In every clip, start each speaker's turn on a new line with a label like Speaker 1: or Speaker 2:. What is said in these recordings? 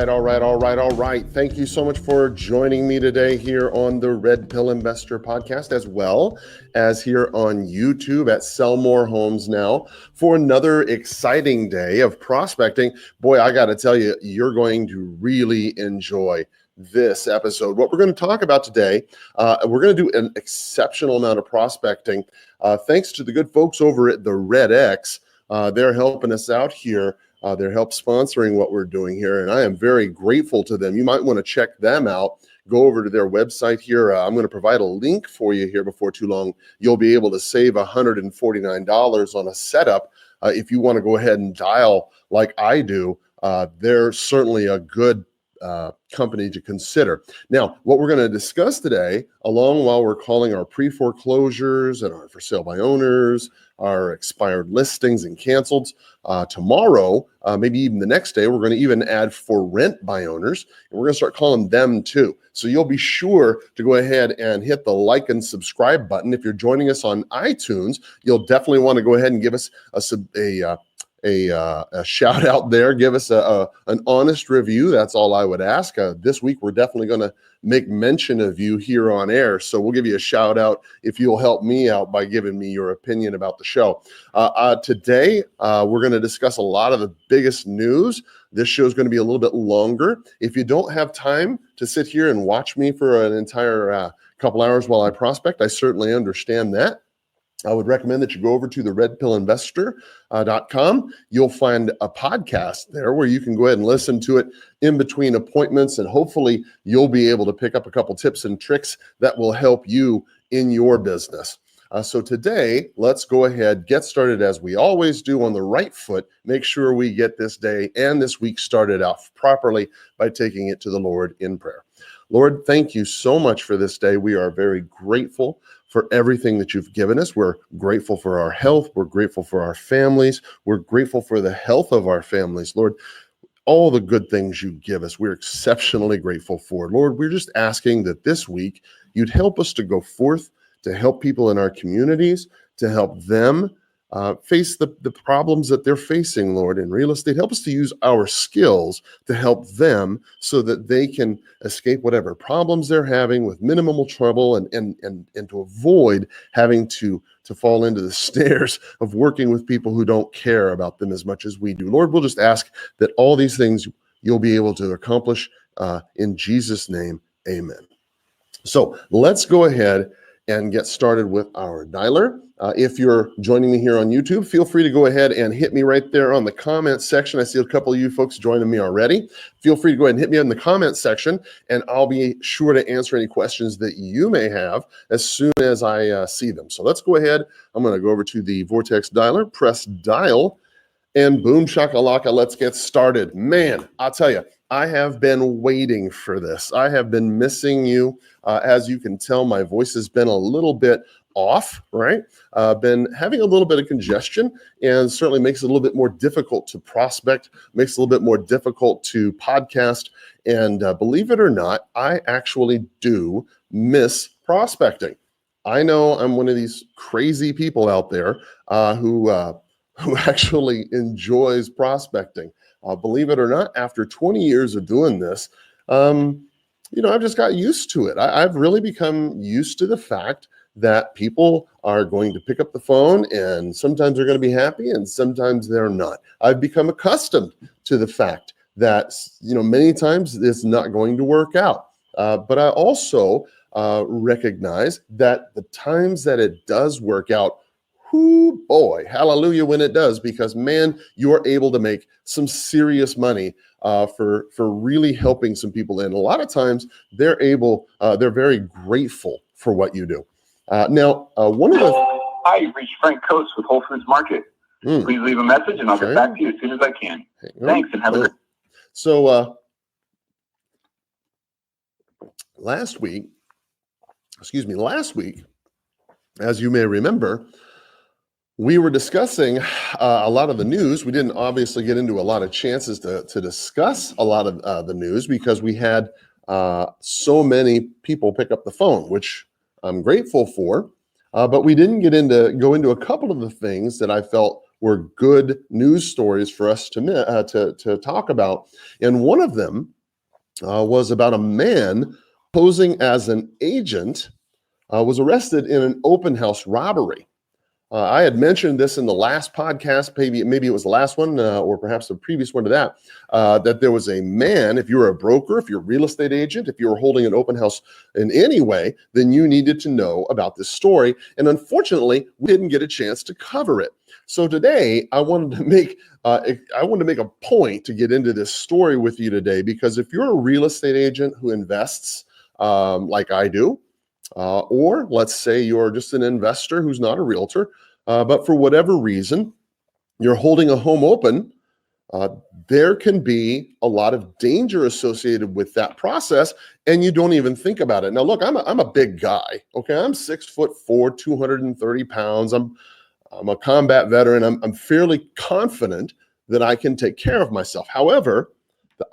Speaker 1: right. Thank you so much for joining me today here on the Red Pill Investor podcast, as well as here on YouTube at Sell More Homes Now for another exciting day of prospecting. Boy, I got to tell you, you're going to really enjoy this episode. What we're going to talk about today, we're going to do an exceptional amount of prospecting thanks to the good folks over at the Red X. They're helping us out here. They're help sponsoring what we're doing here, and I am very grateful to them. You might want to check them out. Go over to their website here. I'm going to provide a link for you here before too long. You'll be able to save $149 on a setup if you want to go ahead and dial like I do. They're certainly a good company to consider. Now, what we're going to discuss today, along while we're calling our pre-foreclosures and our for sale by owners, our expired listings and canceleds, tomorrow, maybe even the next day, we're going to even add for rent by owners, and we're going to start calling them too. So you'll be sure to go ahead and hit the like and subscribe button. If you're joining us on iTunes, you'll definitely want to go ahead and give us a shout out there. Give us an honest review. That's all I would ask. This week, we're definitely going to make mention of you here on air. So we'll give you a shout out if you'll help me out by giving me your opinion about the show. Today, we're going to discuss a lot of the biggest news. This show is going to be a little bit longer. If you don't have time to sit here and watch me for an entire couple hours while I prospect, I certainly understand that. I would recommend that you go over to the redpillinvestor.com. You'll find a podcast there where you can go ahead and listen to it in between appointments, and hopefully you'll be able to pick up a couple tips and tricks that will help you in your business. So today, let's go ahead, get started as we always do on the right foot. Make sure we get this day and this week started out properly by taking it to the Lord in prayer. Lord, thank you so much for this day. We are very grateful for everything that you've given us. We're grateful for our health. We're grateful for our families. We're grateful for the health of our families. Lord, all the good things you give us, we're exceptionally grateful for. Lord, we're just asking that this week you'd help us to go forth to help people in our communities, to help them face the problems that they're facing, Lord, in real estate. Help us to use our skills to help them so that they can escape whatever problems they're having with minimal trouble and to avoid having to fall into the snares of working with people who don't care about them as much as we do. Lord, we'll just ask that all these things you'll be able to accomplish in Jesus' name. Amen. So let's go ahead and get started with our dialer. If you're joining me here on YouTube, feel free to go ahead and hit me right there on the comment section. I see a couple of you folks joining me already. Feel free to go ahead and hit me in the comment section, and I'll be sure to answer any questions that you may have as soon as I see them. So let's go ahead. I'm going to go over to the Vortex dialer, press dial, and boom shakalaka, let's get started. Man, I'll tell you, I have been waiting for this. I have been missing you. As you can tell, my voice has been a little bit off, right? Been having a little bit of congestion, and certainly makes it a little bit more difficult to prospect, makes it a little bit more difficult to podcast. And believe it or not, I actually do miss prospecting. I know I'm one of these crazy people out there who actually enjoys prospecting. Believe it or not, after 20 years of doing this, I've just got used to it. I've really become used to the fact that people are going to pick up the phone, and sometimes they're going to be happy and sometimes they're not. I've become accustomed to the fact that, many times it's not going to work out. But I also recognize that the times that it does work out, whoo, boy, hallelujah when it does, because man, you're able to make some serious money for really helping some people. And a lot of times they're very grateful for what you do. One of the...
Speaker 2: Hi, you've reached Frank Coates with Whole Foods Market. Please leave a message and I'll get back to you as soon as I can. Thanks, and have a good...
Speaker 1: So last week, as you may remember, we were discussing a lot of the news. We didn't obviously get into a lot of chances to discuss a lot of the news because we had so many people pick up the phone, which I'm grateful for. But we didn't go into a couple of the things that I felt were good news stories for us to talk about. And one of them was about a man posing as an agent was arrested in an open house robbery. I had mentioned this in the last podcast, maybe it was the last one, or perhaps the previous one to that, that there was a man. If you're a broker, if you're a real estate agent, if you were holding an open house in any way, then you needed to know about this story. And unfortunately, we didn't get a chance to cover it. So today, I wanted to make a point to get into this story with you today, because if you're a real estate agent who invests like I do, or let's say you're just an investor who's not a realtor, but for whatever reason, you're holding a home open, there can be a lot of danger associated with that process, and you don't even think about it. Now, look, I'm a big guy. Okay, I'm 6'4", 230 pounds. I'm a combat veteran. I'm fairly confident that I can take care of myself. However,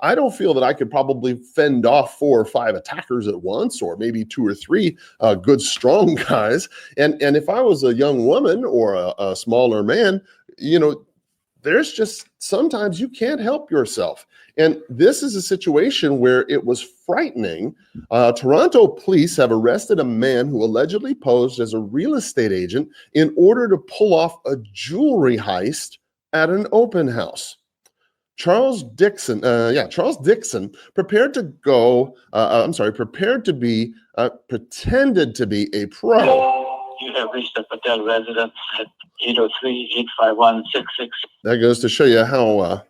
Speaker 1: I don't feel that I could probably fend off 4 or 5 attackers at once, or maybe 2 or 3 good, strong guys. And if I was a young woman or a smaller man, there's just sometimes you can't help yourself. And this is a situation where it was frightening. Toronto police have arrested a man who allegedly posed as a real estate agent in order to pull off a jewelry heist at an open house. Charles Dixon pretended to be a pro.
Speaker 2: You have reached the Patel residence at 803-851-66.
Speaker 1: That goes to show you how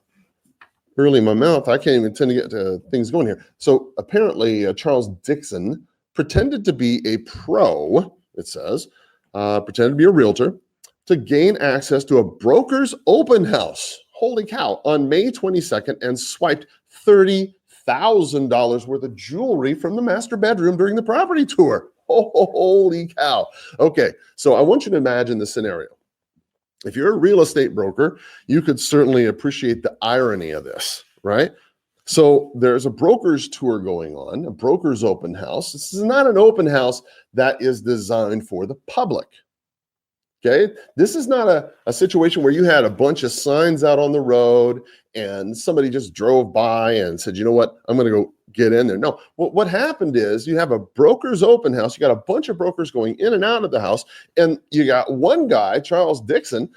Speaker 1: early in my mouth, I can't even tend to get things going here. So apparently Charles Dixon pretended to be a pro, it says, pretended to be a realtor to gain access to a broker's open house. Holy cow, on May 22nd, and swiped $30,000 worth of jewelry from the master bedroom during the property tour. Holy cow. Okay, so I want you to imagine the scenario. If you're a real estate broker, you could certainly appreciate the irony of this, right? So there's a broker's tour going on, a broker's open house. This is not an open house that is designed for the public. Okay, this is not a situation where you had a bunch of signs out on the road and somebody just drove by and said, you know what, I'm going to go get in there. No, what happened is you have a broker's open house. You got a bunch of brokers going in and out of the house. And you got one guy, Charles Dixon,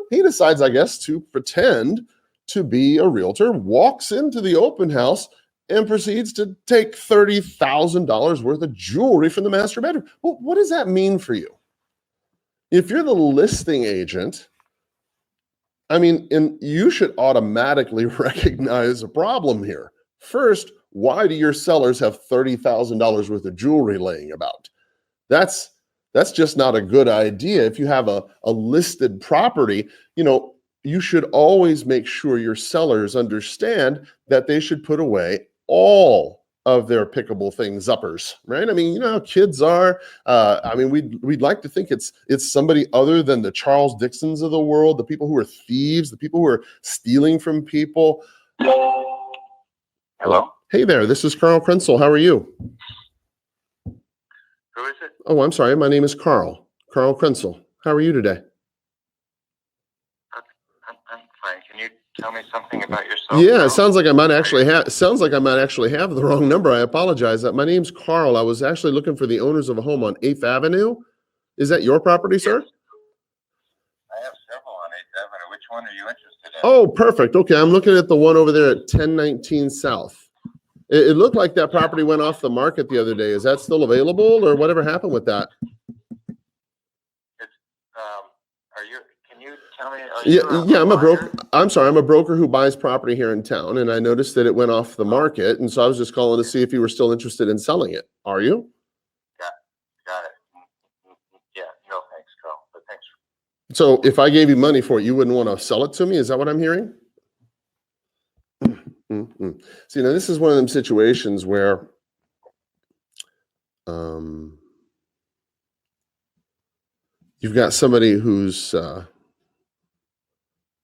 Speaker 1: he decides, I guess, to pretend to be a realtor, walks into the open house and proceeds to take $30,000 worth of jewelry from the master bedroom. Well, what does that mean for you? If you're the listing agent, you should automatically recognize a problem here. First, why do your sellers have $30,000 worth of jewelry laying about? That's just not a good idea. If you have a listed property, you should always make sure your sellers understand that they should put away all of their pickable things uppers, right? How kids are. We'd like to think it's somebody other than the Charles Dixons of the world, the people who are thieves, the people who are stealing from people.
Speaker 2: Hello?
Speaker 1: Hey there, this is Carl Krenzel. How are you?
Speaker 2: Who is it?
Speaker 1: Oh, I'm sorry. My name is Carl Krenzel. How are you today?
Speaker 2: I'm fine. Can you tell me something about yourself?
Speaker 1: Yeah, it sounds like I might actually have the wrong number. I apologize. My name's Carl. I was actually looking for the owners of a home on 8th Avenue. Is that your property, sir?
Speaker 2: Yes. I have several on 8th Avenue. Which one are you interested in?
Speaker 1: Oh, perfect. Okay, I'm looking at the one over there at 1019 South. It looked like that property went off the market the other day. Is that still available, or whatever happened with that?
Speaker 2: Can you tell me?
Speaker 1: I'm a broker. I'm sorry, I'm a broker who buys property here in town, and I noticed that it went off the market, and so I was just calling to see if you were still interested in selling it. Are you?
Speaker 2: Got it. Yeah, no thanks, Carl, but thanks.
Speaker 1: So if I gave you money for it, you wouldn't want to sell it to me? Is that what I'm hearing? Mm-hmm. See, now this is one of them situations where you've got somebody who's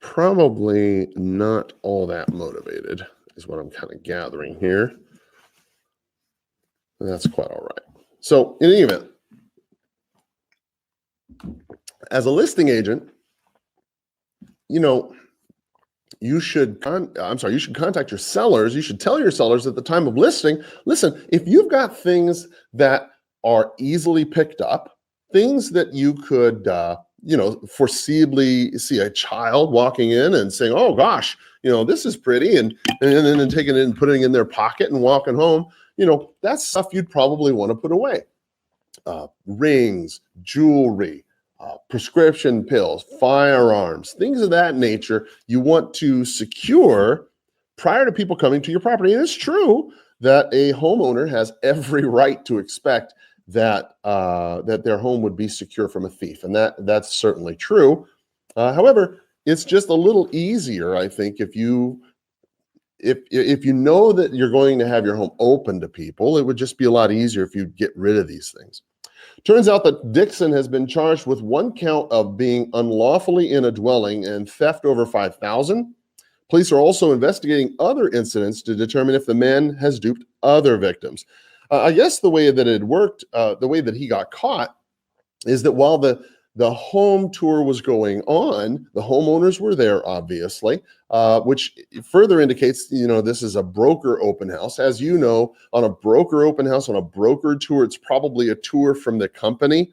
Speaker 1: probably not all that motivated, is what I'm kind of gathering here. And that's quite all right. So in any event, as a listing agent, you should contact your sellers. You should tell your sellers at the time of listing, listen, if you've got things that are easily picked up, things that you could, foreseeably see a child walking in and saying, oh gosh, this is pretty, and then taking it and putting it in their pocket and walking home, that's stuff you'd probably want to put away. Rings, jewelry, prescription pills, firearms, things of that nature you want to secure prior to people coming to your property. And it's true that a homeowner has every right to expect that that their home would be secure from a thief, and that's certainly true. However, it's just a little easier, I think, if you know that you're going to have your home open to people. It would just be a lot easier if you get rid of these things. Turns out that Dixon has been charged with one count of being unlawfully in a dwelling and theft over $5,000. Police are also investigating other incidents to determine if the man has duped other victims. I guess the way that it worked, the way that he got caught, is that while the home tour was going on, the homeowners were there, obviously, which further indicates, this is a broker open house. As you know, on a broker open house, on a broker tour, it's probably a tour from the company.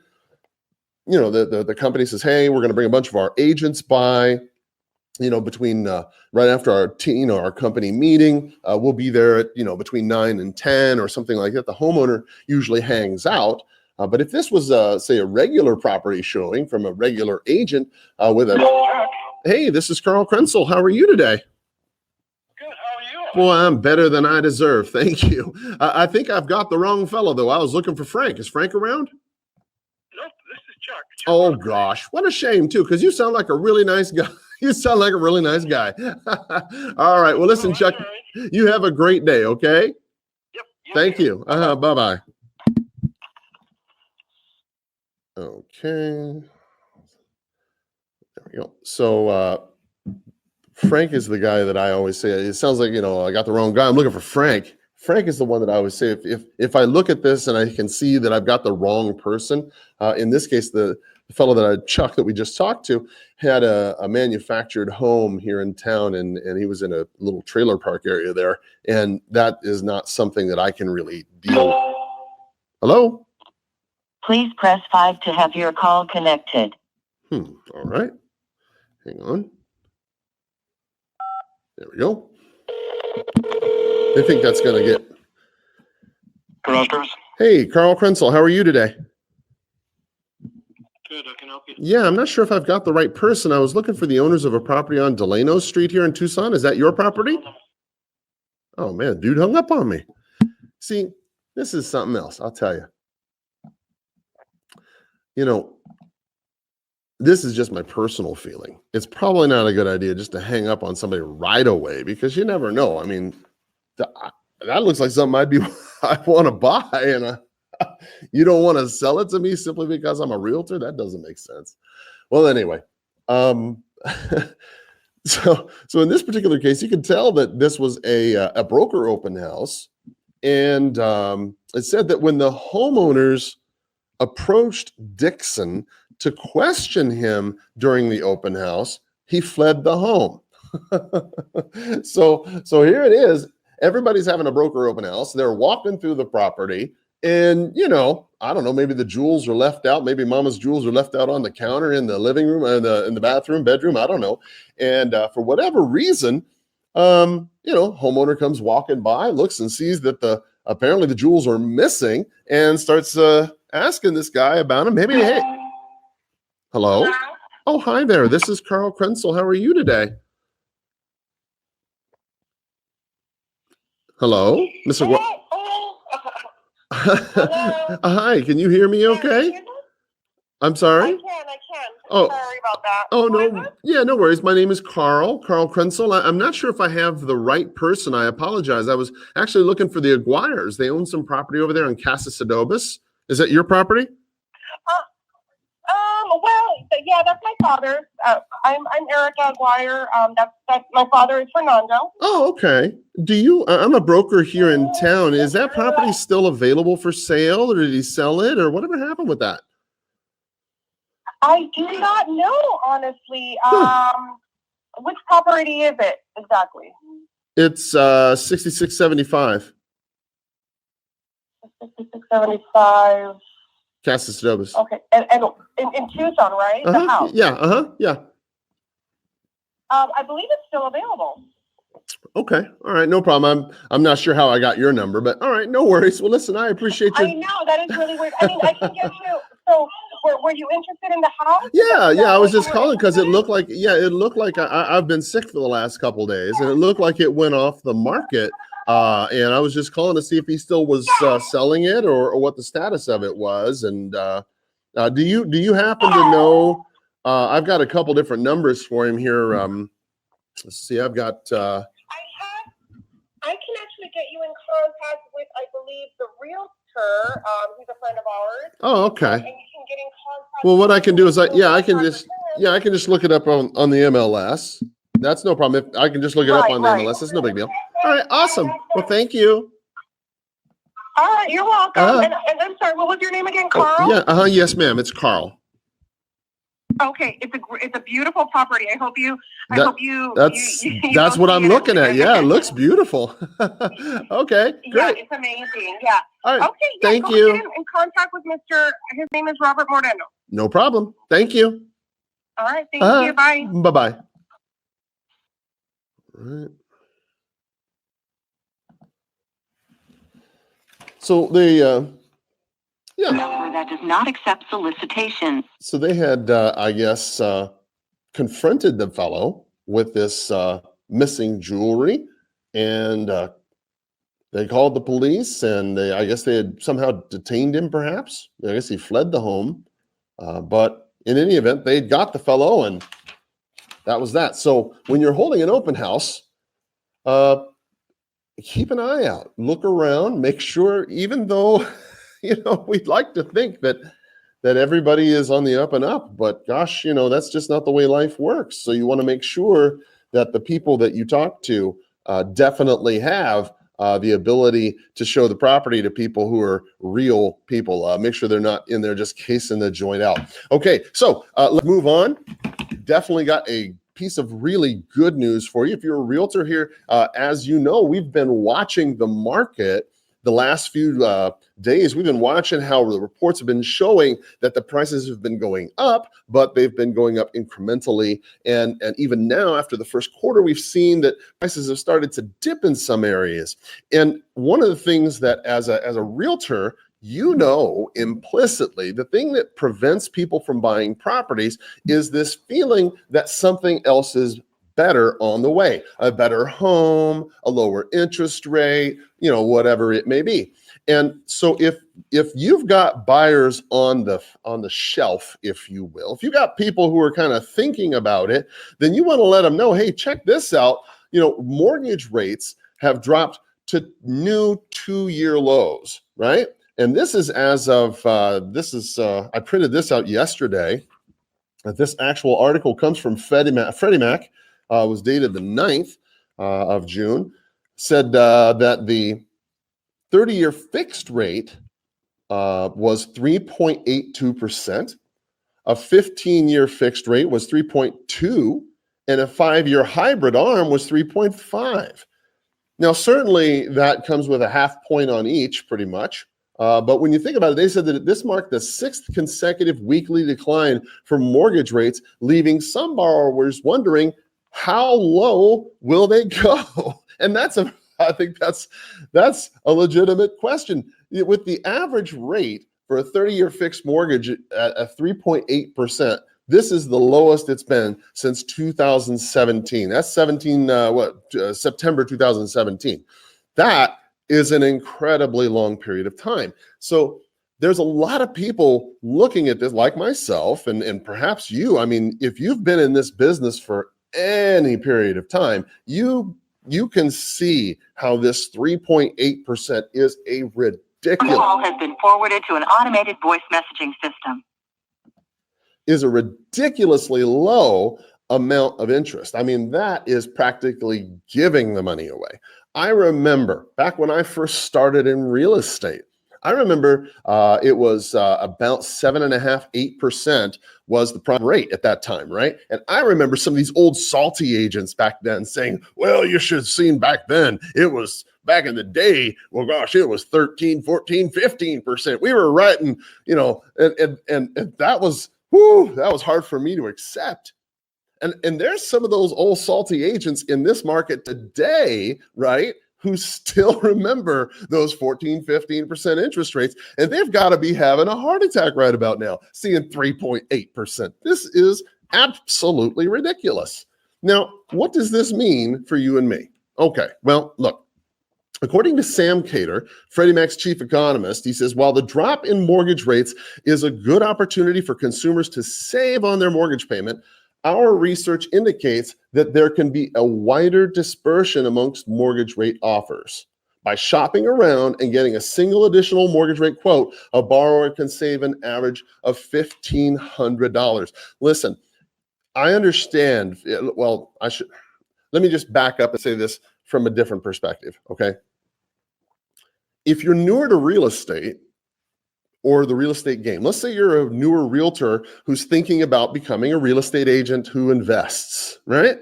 Speaker 1: The company says, hey, we're going to bring a bunch of our agents by, between right after our company meeting, we'll be there at, between 9 and 10 or something like that. The homeowner usually hangs out. But if this was, say, a regular property showing from a regular agent hey, this is Carl Krenzel. How are you today?
Speaker 3: Good. How are you?
Speaker 1: Well, I'm better than I deserve. Thank you. I think I've got the wrong fellow, though. I was looking for Frank. Is Frank around?
Speaker 3: Nope. This is Chuck.
Speaker 1: Oh, gosh. What a shame, too, because you sound like a really nice guy. You sound like a really nice guy. All right. Well, listen, Chuck, you have a great day, okay?
Speaker 3: Yep.
Speaker 1: Thank you. Bye-bye. Okay. There we go. So Frank is the guy that I always say, it sounds like, I got the wrong guy. I'm looking for Frank. Frank is the one that I always say, if I look at this and I can see that I've got the wrong person, in this case, the fellow Chuck that we just talked to had a manufactured home here in town, and he was in a little trailer park area there. And that is not something that I can really deal with. Hello?
Speaker 4: Please press 5 to have your call connected.
Speaker 1: All right. Hang on. There we go. I think that's going to get...
Speaker 3: Directors.
Speaker 1: Hey, Carl Krenzel, how are you today?
Speaker 3: Good. I can help you.
Speaker 1: Yeah, I'm not sure if I've got the right person. I was looking for the owners of a property on Delano Street here in Tucson. Is that your property? Oh, man, dude hung up on me. See, this is something else, I'll tell you. This is just my personal feeling. It's probably not a good idea just to hang up on somebody right away, because you never know. I mean, that looks like something I want to buy, and you don't want to sell it to me simply because I'm a realtor? That doesn't make sense. Well, anyway, so in this particular case, you can tell that this was a broker open house, and it said that when the homeowners approached Dixon to question him during the open house, he fled the home. So here it is. Everybody's having a broker open house. They're walking through the property, and I don't know, maybe the jewels are left out. Maybe mama's jewels are left out on the counter in the living room, in the bathroom, bedroom. I don't know. And for whatever reason, homeowner comes walking by, looks and sees that apparently the jewels are missing, and starts asking this guy about them. Maybe, hey, hello? Oh, hi there. This is Carl Krenzel. How are you today? Hello, Mr. Hi, can you hear me okay? I'm sorry?
Speaker 5: I can.
Speaker 1: Oh,
Speaker 5: sorry about that.
Speaker 1: Oh, no. Yeah, no worries. My name is Carl Krenzel. I'm not sure if I have the right person. I apologize. I was actually looking for the Aguirres. They own some property over there in Casa Sedobis. Is that your property?
Speaker 5: Well, yeah, that's my father's. I'm Erica Aguirre. That's my father is Fernando.
Speaker 1: Oh, okay. I'm a broker here in town. Is that property still available for sale, or did he sell it, or whatever happened with that?
Speaker 5: I do not know, honestly. Which property is it exactly?
Speaker 1: It's 6675
Speaker 5: 6675.
Speaker 1: Casas Dobas.
Speaker 5: Okay, and in Tucson, right? The house.
Speaker 1: Yeah, yeah.
Speaker 5: I believe it's still available.
Speaker 1: Okay, all right, no problem. I'm not sure how I got your number, but all right, no worries. Well, listen, I appreciate you.
Speaker 5: I know that is really weird. I mean, I can get you. So, were you interested in the house?
Speaker 1: Yeah. I was just calling because it looked like I've been sick for the last couple of days, and it looked like it went off the market. And I was just calling to see if he still was selling it or what the status of it was. And do you happen to know? I've got a couple different numbers for him here. Let's see. I've got.
Speaker 5: I can actually get you in contact with, I believe, the realtor. He's a friend of ours.
Speaker 1: Oh, okay.
Speaker 5: And you can get in contact.
Speaker 1: Well, what I can do is I can just look it up on the MLS. That's no problem. If I can just look it up on the MLS, it's no big deal. All right, awesome. Well, thank you.
Speaker 5: All right, you're welcome. And I'm sorry, what was your name again, Carl?
Speaker 1: Yes, ma'am. It's Carl.
Speaker 5: Okay, it's a beautiful property. I hope you.
Speaker 1: That's what I'm looking at. Yeah, it looks beautiful. Okay, great.
Speaker 5: Yeah, it's amazing. Yeah.
Speaker 1: All right.
Speaker 5: Okay. Yeah,
Speaker 1: thank you.
Speaker 5: Get in contact with Mr. His name is Robert Moreno.
Speaker 1: No problem. Thank you.
Speaker 5: All right. Thank you. Bye.
Speaker 1: Bye-bye. All right. So they,
Speaker 4: Number that does not accept solicitation.
Speaker 1: So they had, I guess, confronted the fellow with this missing jewelry, and they called the police, and I guess they had somehow detained him. Perhaps I guess he fled the home, but in any event, they got the fellow, and that was that. So when you're holding an open house, keep an eye out, look around, make sure, even though, we'd like to think that everybody is on the up and up, but gosh, that's just not the way life works. So you want to make sure that the people that you talk to definitely have the ability to show the property to people who are real people. Make sure they're not in there just casing the joint out. Okay, so let's move on. Definitely got a piece of really good news for you. If you're a realtor here, as you know, we've been watching the market the last few days. We've been watching how the reports have been showing that the prices have been going up, but they've been going up incrementally. And even now, after the first quarter, we've seen that prices have started to dip in some areas. And one of the things that as a realtor, implicitly, the thing that prevents people from buying properties is this feeling that something else is better on the way, a better home, a lower interest rate, whatever it may be. And so if you've got buyers on the shelf, if you will, if you got people who are kind of thinking about it, then you want to let them know, hey, check this out. Mortgage rates have dropped to new 2-year lows, right? And this is as of, I printed this out yesterday. This actual article comes from Freddie Mac. Was dated the 9th of June, said that the 30-year fixed rate was 3.82%, a 15-year fixed rate was 3.2%, and a 5-year hybrid ARM was 3.5%. Now, certainly that comes with a half point on each, pretty much. But when you think about it, they said that this marked the 6th consecutive weekly decline for mortgage rates, leaving some borrowers wondering, how low will they go? And I think that's a legitimate question. With the average rate for a 30-year fixed mortgage at 3.8%, this is the lowest it's been since 2017. That's September 2017. That is an incredibly long period of time. So there's a lot of people looking at this, like myself, and perhaps you. I mean, if you've been in this business for any period of time, you can see how this 3.8% is a ridiculous.
Speaker 4: Call has been forwarded to an automated voice messaging system.
Speaker 1: Is a ridiculously low amount of interest. I mean, that is practically giving the money away. I remember back when I first started in real estate, I remember it was about 7.5%, 8% was the prime rate at that time, right? And I remember some of these old salty agents back then saying, well, you should have seen back then. It was back in the day. Well, gosh, it was 13, 14, 15%. We were writing, you know, and that was, that was hard for me to accept. And there's some of those old salty agents in this market today, right, who still remember those 14, 15% interest rates. And they've got to be having a heart attack right about now, seeing 3.8%. This is absolutely ridiculous. Now, what does this mean for you and me? Okay, well, look. According to Sam Cater, Freddie Mac's chief economist, he says, while the drop in mortgage rates is a good opportunity for consumers to save on their mortgage payment, our research indicates that there can be a wider dispersion amongst mortgage rate offers. By shopping around and getting a single additional mortgage rate quote, a borrower can save an average of $1,500. Listen, I understand. Well, let me just back up and say this from a different perspective, okay? If you're newer to real estate or the real estate game, let's say you're a newer realtor who's thinking about becoming a real estate agent who invests, right?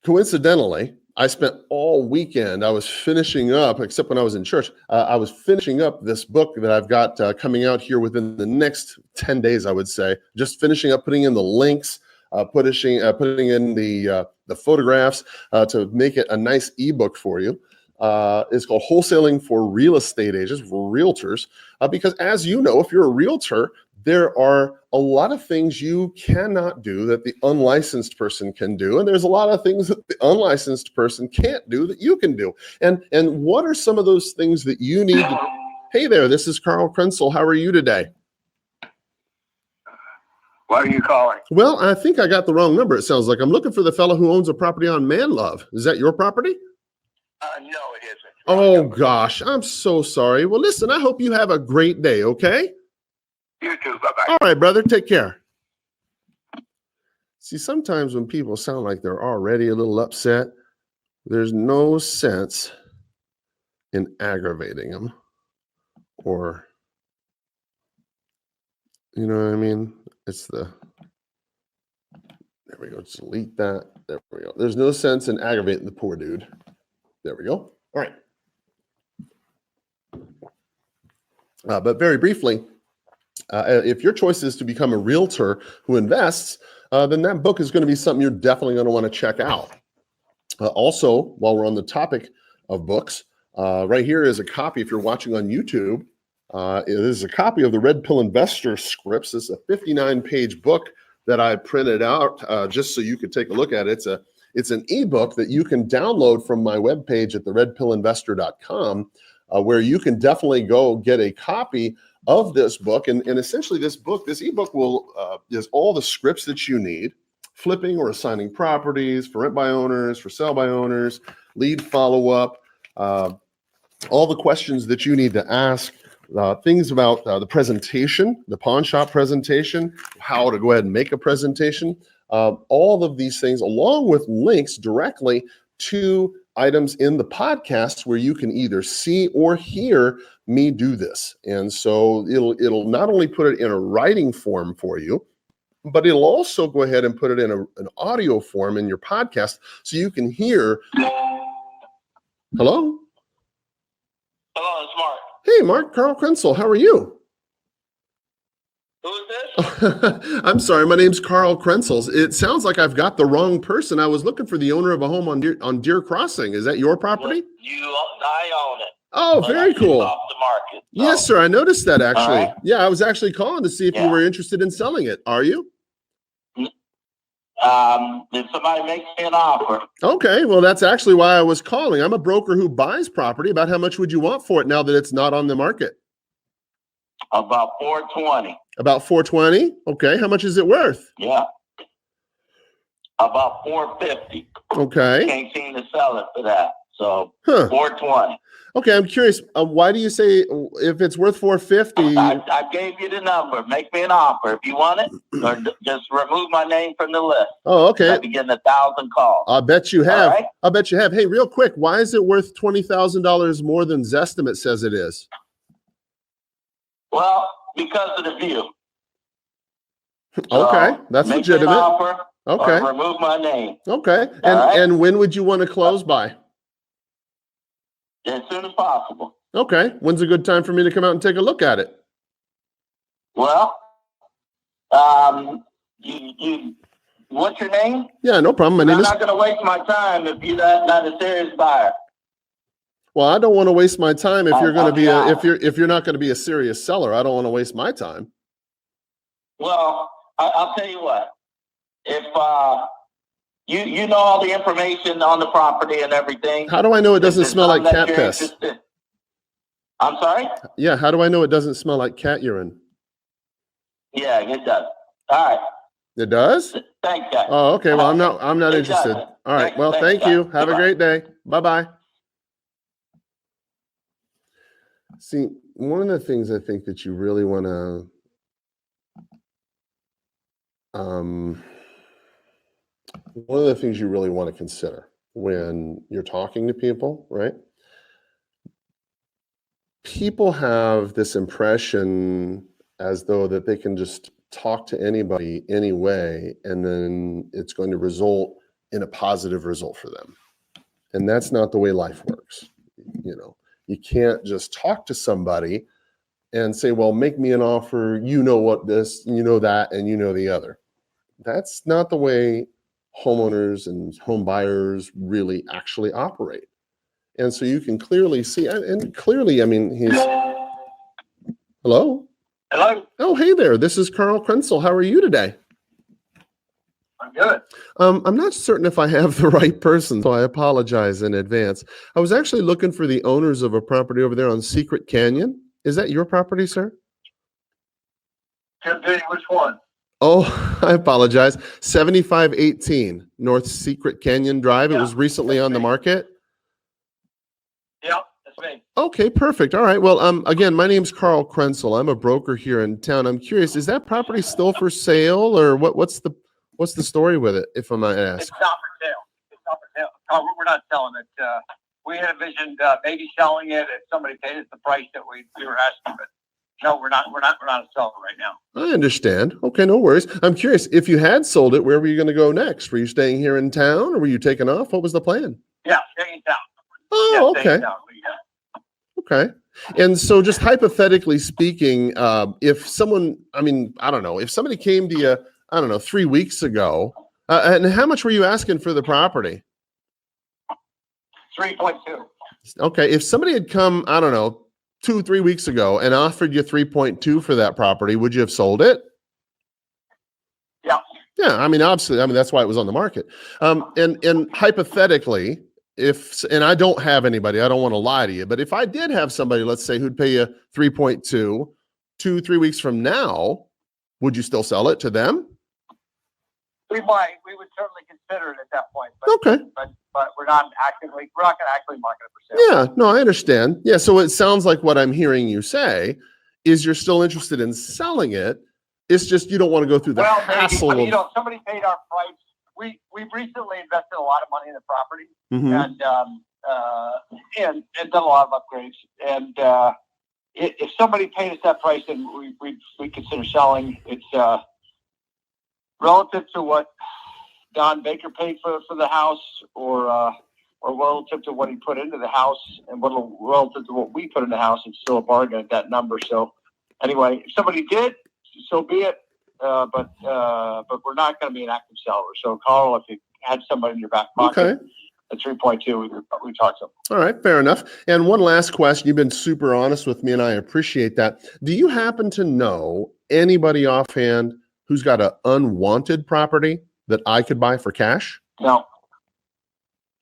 Speaker 1: Coincidentally, I spent all weekend, I was finishing up, except when I was in church, I was finishing up this book that I've got coming out here within the next 10 days, I would say, just finishing up, putting in the links, putting in the photographs to make it a nice ebook for you. It's called Wholesaling for Real Estate Agents, for Realtors, because as you know, if you're a realtor, there are a lot of things you cannot do that the unlicensed person can do, and there's a lot of things that the unlicensed person can't do that you can do. And what are some of those things that you need to... Hey there, this is Carl Krenzel. How are you today?
Speaker 2: Why are you calling?
Speaker 1: Well, I think I got the wrong number. It sounds like I'm looking for the fellow who owns a property on Manlove. Is that your property?
Speaker 2: No, it isn't.
Speaker 1: Oh, gosh, I'm so sorry. Well, listen, I hope you have a great day, okay?
Speaker 2: You too. Bye-bye.
Speaker 1: All right, brother, take care. See, sometimes when people sound like they're already a little upset, there's no sense in aggravating them or, you know what I mean? There we go, just delete that. There we go. There's no sense in aggravating the poor dude. There we go. All right. But very briefly, if your choice is to become a realtor who invests, then that book is going to be something you're definitely going to want to check out. Also, while we're on the topic of books, right here is a copy, if you're watching on YouTube, it is a copy of the Red Pill Investor Scripts. This is a 59-page book that I printed out just so you could take a look at it. It's an ebook that you can download from my webpage at theredpillinvestor.com, where you can definitely go get a copy of this book. And essentially this ebook will is all the scripts that you need, flipping or assigning properties, for rent by owners, for sale by owners, lead follow-up, all the questions that you need to ask, things about the presentation, the pawn shop presentation, how to go ahead and make a presentation, all of these things, along with links directly to items in the podcast where you can either see or hear me do this. And so it'll not only put it in a writing form for you, but it'll also go ahead and put it in an audio form in your podcast so you can hear. Hello?
Speaker 3: Hello, it's Mark.
Speaker 1: Hey, Mark, Carl Krenzel, how are you?
Speaker 3: Who is this?
Speaker 1: I'm sorry, my name's Carl Krenzel. It sounds like I've got the wrong person. I was looking for the owner of a home on Deer Crossing. Is that your property?
Speaker 3: I own it.
Speaker 1: Oh, very cool.
Speaker 3: Off the market. So.
Speaker 1: Yes, sir. I noticed that actually.
Speaker 3: Right.
Speaker 1: Yeah, I was actually calling to see if you were interested in selling it. Are you?
Speaker 3: If somebody makes me an offer.
Speaker 1: Okay, well, that's actually why I was calling. I'm a broker who buys property. About how much would you want for it now that it's not on the market?
Speaker 3: About $420.
Speaker 1: About $420? Okay, how much is it worth?
Speaker 3: Yeah. About $450.
Speaker 1: Okay.
Speaker 3: Can't seem to sell it for that. So $420.
Speaker 1: Okay, I'm curious. Why do you say if it's worth $450?
Speaker 3: I gave you the number. Make me an offer if you want it, or just remove my name from the list.
Speaker 1: Oh, okay.
Speaker 3: I'll be getting 1,000 calls.
Speaker 1: I bet you have.
Speaker 3: Right?
Speaker 1: I bet you have. Hey, real quick, why is it worth $20,000 more than Zestimate says it is?
Speaker 3: Well, because of the view.
Speaker 1: Okay, that's
Speaker 3: make
Speaker 1: legitimate.
Speaker 3: Me an offer
Speaker 1: okay.
Speaker 3: Or remove my name.
Speaker 1: Okay. And when would you want to close by?
Speaker 3: As soon as possible.
Speaker 1: Okay. When's a good time for me to come out and take a look at it?
Speaker 3: Well, you what's your name?
Speaker 1: Yeah, no problem. My name is.
Speaker 3: I'm not going to waste my time if you're not a serious buyer.
Speaker 1: Well, I don't want to waste my time if you're going to be if you're not going to be a serious seller. I don't want to waste my time.
Speaker 3: Well, I'll tell you what. If you know all the information on the property and everything.
Speaker 1: How do I know it doesn't smell like cat piss?
Speaker 3: Interested. I'm sorry?
Speaker 1: Yeah, how do I know it doesn't smell like cat urine?
Speaker 3: Yeah, it does. All right.
Speaker 1: It does?
Speaker 3: Thanks, guys.
Speaker 1: Oh, okay. Well, I'm not interested.
Speaker 3: Does.
Speaker 1: All right. Well, thank you. Have a great day. Bye-bye. See, one of the things I think that you really want to one of the things you really want to consider when you're talking to people, right? People have this impression as though that they can just talk to anybody anyway, and then it's going to result in a positive result for them. And that's not the way life works. You know, you can't just talk to somebody and say, well, make me an offer. You know what this, you know that, and you know the other. That's not the way homeowners and home buyers really actually operate. And so you can clearly see, and clearly, I mean, he's, hello?
Speaker 3: Hello?
Speaker 1: Oh, hey there. This is Carl Krenzel. How are you today?
Speaker 3: I'm good.
Speaker 1: I'm not certain if I have the right person, so I apologize in advance. I was actually looking for the owners of a property over there on Secret Canyon. Is that your property, sir?
Speaker 3: Which one?
Speaker 1: Oh, I apologize. 7518 North Secret Canyon Drive. It was recently on the market.
Speaker 3: Yeah, that's me.
Speaker 1: Okay, perfect. All right. Well, again, my name's Carl Krenzel. I'm a broker here in town. I'm curious, is that property still for sale, or what's the story with it, if I might ask?
Speaker 6: It's not for sale. It's not for sale. We're not selling it. We had envisioned maybe selling it if somebody paid us the price that we were asking, but no, we're not a seller right now.
Speaker 1: I understand. Okay, no worries. I'm curious, if you had sold it, where were you going to go next? Were you staying here in town, or were you taking off? What was the plan?
Speaker 6: Yeah, staying in town.
Speaker 1: Oh,
Speaker 6: yeah,
Speaker 1: okay.
Speaker 6: Town.
Speaker 1: Okay. And so just hypothetically speaking, if someone, I mean, I don't know, if somebody came to you, I don't know, 3 weeks ago, and how much were you asking for the property?
Speaker 6: 3.2.
Speaker 1: Okay. If somebody had come, I don't know, 2-3 weeks ago and offered you 3.2 for that property, would you have sold it?
Speaker 6: Yeah.
Speaker 1: Yeah. I mean, obviously, that's why it was on the market. And hypothetically, and I don't have anybody, I don't want to lie to you, but if I did have somebody, let's say, who'd pay you 3.2, 2-3 weeks from now, would you still sell it to them?
Speaker 6: We might. We would certainly consider it at that point. But,
Speaker 1: Okay.
Speaker 6: But we're not going to actively market it for sale.
Speaker 1: Yeah, no, I understand. Yeah, so it sounds like what I'm hearing you say is you're still interested in selling it. It's just you don't want to go through the hassle.
Speaker 6: Maybe. I mean, somebody paid our price. We've recently invested a lot of money in the property and done a lot of upgrades. And if somebody paid us that price, then we consider selling. It's relative to what Don Baker paid for the house, or relative to what he put into the house, and relative to what we put in the house. It's still a bargain at that number. So anyway, if somebody did, so be it. But we're not going to be an active seller. So, Carl, if you had somebody in your back pocket, at 3.2, we talked to them.
Speaker 1: All right, fair enough. And one last question. You've been super honest with me, and I appreciate that. Do you happen to know anybody offhand who's got an unwanted property that I could buy for cash?
Speaker 6: No.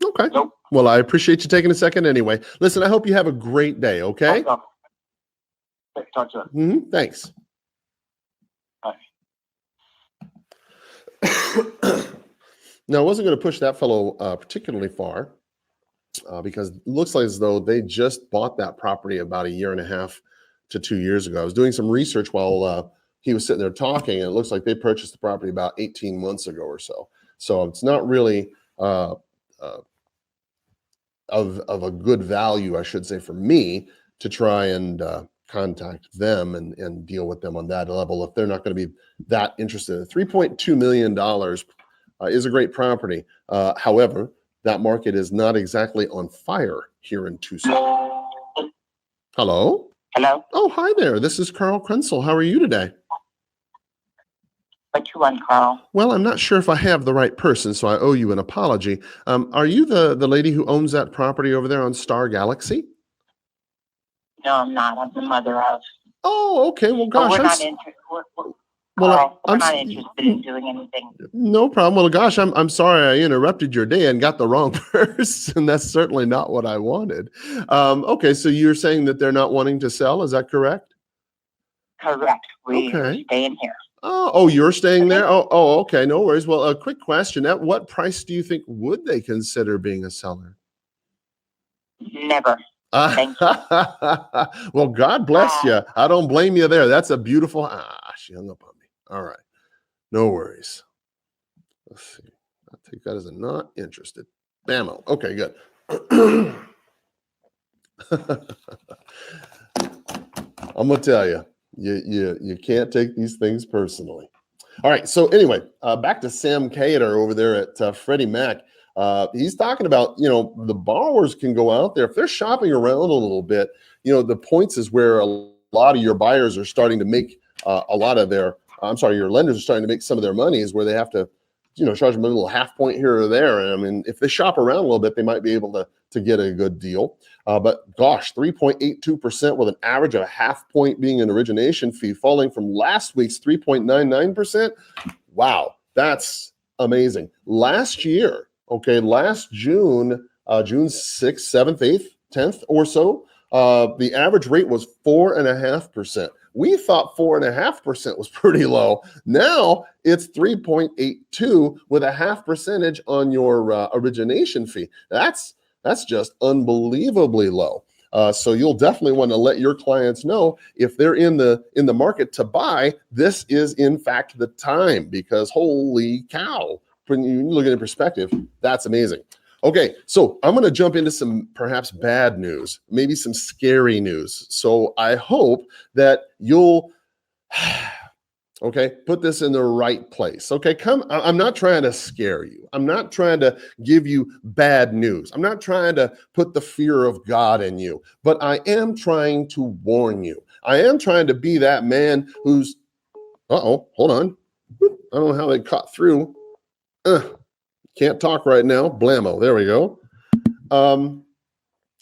Speaker 1: Okay.
Speaker 6: Nope.
Speaker 1: Well, I appreciate you taking a second anyway. Listen, I hope you have a great day, okay?
Speaker 6: Talk to them.
Speaker 1: Thanks.
Speaker 6: Bye.
Speaker 1: Now, I wasn't going to push that fellow particularly far because it looks like as though they just bought that property about 1.5 to 2 years ago. I was doing some research while he was sitting there talking, and it looks like they purchased the property about 18 months ago or so. So it's not really of a good value, I should say, for me to try and contact them and deal with them on that level if they're not going to be that interested. $3.2 million is a great property. However, that market is not exactly on fire here in Tucson. Hello?
Speaker 4: Hello?
Speaker 1: Oh, hi there. This is Carl Krenzel. How are you today?
Speaker 4: What you want, Carl?
Speaker 1: Well, I'm not sure if I have the right person, so I owe you an apology. Are you the lady who owns that property over there on Star Galaxy?
Speaker 4: No, I'm not. I'm the mother of.
Speaker 1: Oh, okay. Well, gosh,
Speaker 4: we're not interested in doing anything.
Speaker 1: No problem. Well, gosh, I'm sorry I interrupted your day and got the wrong person. That's certainly not what I wanted. Okay, so you're saying that they're not wanting to sell. Is that correct?
Speaker 4: Correct. We're staying here.
Speaker 1: Oh, you're staying there? Oh, okay. No worries. Well, a quick question. At what price do you think would they consider being a seller?
Speaker 4: Never. Thank you.
Speaker 1: Well, God bless you. I don't blame you there. That's a beautiful. She hung up on me. All right. No worries. Let's see. I'll take that as a not interested. Bammo. Okay, good. I'm gonna tell you, you can't take these things personally. All right. So anyway, back to Sam Cater over there at Freddie Mac. He's talking about, the borrowers can go out there if they're shopping around a little bit. The points is where a lot of your buyers are starting to make your lenders are starting to make some of their money is where they have to, charge them a little half point here or there. And I mean, if they shop around a little bit, they might be able to get a good deal. But gosh, 3.82% with an average of a half point being an origination fee, falling from last week's 3.99%. Wow, that's amazing. Last year, last June, June 6th, 7th, 8th, 10th or so, the average rate was 4.5%. We thought 4.5% was pretty low. Now it's 3.82 with a half percentage on your origination fee. That's just unbelievably low. So you'll definitely want to let your clients know if they're in the market to buy, this is in fact the time, because holy cow, when you look at it in perspective, that's amazing. Okay, so I'm going to jump into some perhaps bad news, maybe some scary news. So I hope that you'll, put this in the right place. I'm not trying to scare you. I'm not trying to give you bad news. I'm not trying to put the fear of God in you, but I am trying to warn you. I am trying to be that man who's, hold on. I don't know how they caught through. Can't talk right now. Blammo. There we go. I'm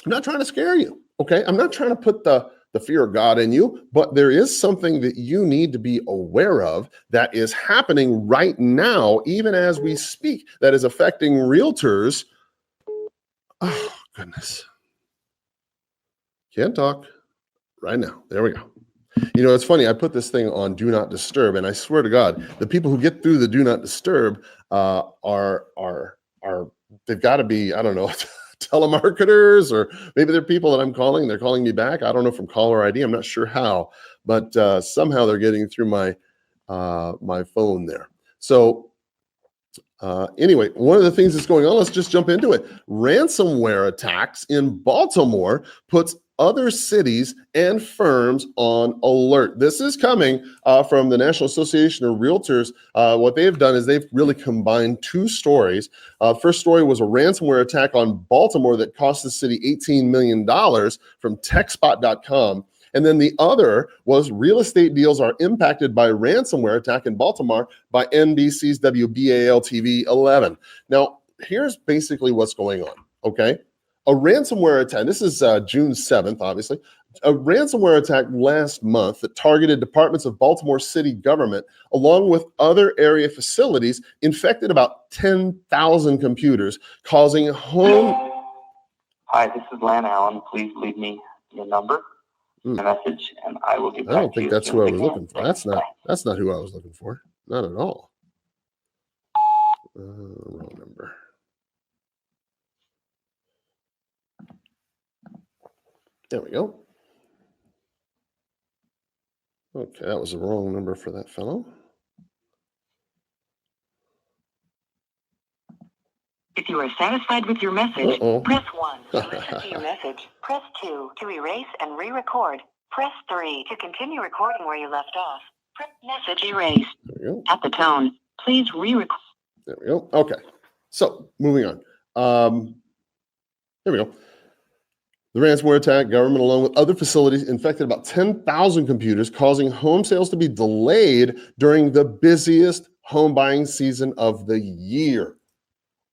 Speaker 1: not trying to scare you. I'm not trying to put the fear of God in you, but there is something that you need to be aware of that is happening right now, even as we speak, that is affecting realtors. Oh, goodness. Can't talk right now. There we go. It's funny. I put this thing on Do Not Disturb, and I swear to God, the people who get through the Do Not Disturb they've got to be, I don't know, telemarketers, or maybe they're people that I'm calling. They're calling me back. I don't know, from caller ID. I'm not sure how, but somehow they're getting through my phone there. So anyway, one of the things that's going on, let's just jump into it. Ransomware attacks in Baltimore puts other cities and firms on alert. This is coming from the National Association of Realtors. What they've done is they've really combined two stories. First story was a ransomware attack on Baltimore that cost the city $18 million from techspot.com. And then the other was real estate deals are impacted by ransomware attack in Baltimore by NBC's WBAL TV 11. Now, here's basically what's going on, A ransomware attack, this is June 7th, obviously. A ransomware attack last month that targeted departments of Baltimore city government, along with other area facilities, infected about 10,000 computers, causing home...
Speaker 7: Hi, this is Lan Allen. Please leave me your number, a message, and I will get back to you.
Speaker 1: I don't think that's who I was looking for. That's not who I was looking for. Not at all. Wrong number. There we go. Okay, that was the wrong number for that fellow.
Speaker 4: If you are satisfied with your message, press 1 to listen to your message. Press 2 to erase and re-record. Press Press 3 to continue recording where you left off. Press message erased.
Speaker 1: There we go.
Speaker 4: At the tone, please re-record.
Speaker 1: There we go. Okay. So moving on. There we go. The ransomware attack, government along with other facilities infected about 10,000 computers, causing home sales to be delayed during the busiest home buying season of the year.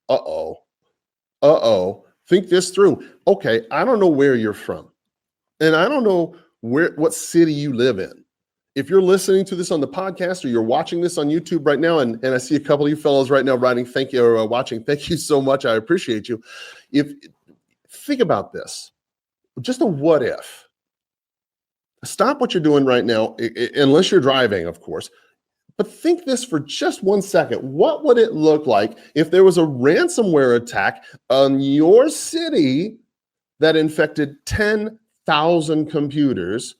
Speaker 1: Uh-oh. Think this through. Okay, I don't know where you're from, and I don't know what city you live in. If you're listening to this on the podcast or you're watching this on YouTube right now, and I see a couple of you fellows right now writing thank you or watching, thank you so much. I appreciate you. Think about this. Just a what if. Stop what you're doing right now, unless you're driving, of course. But think this for just 1 second. What would it look like if there was a ransomware attack on your city that infected 10,000 computers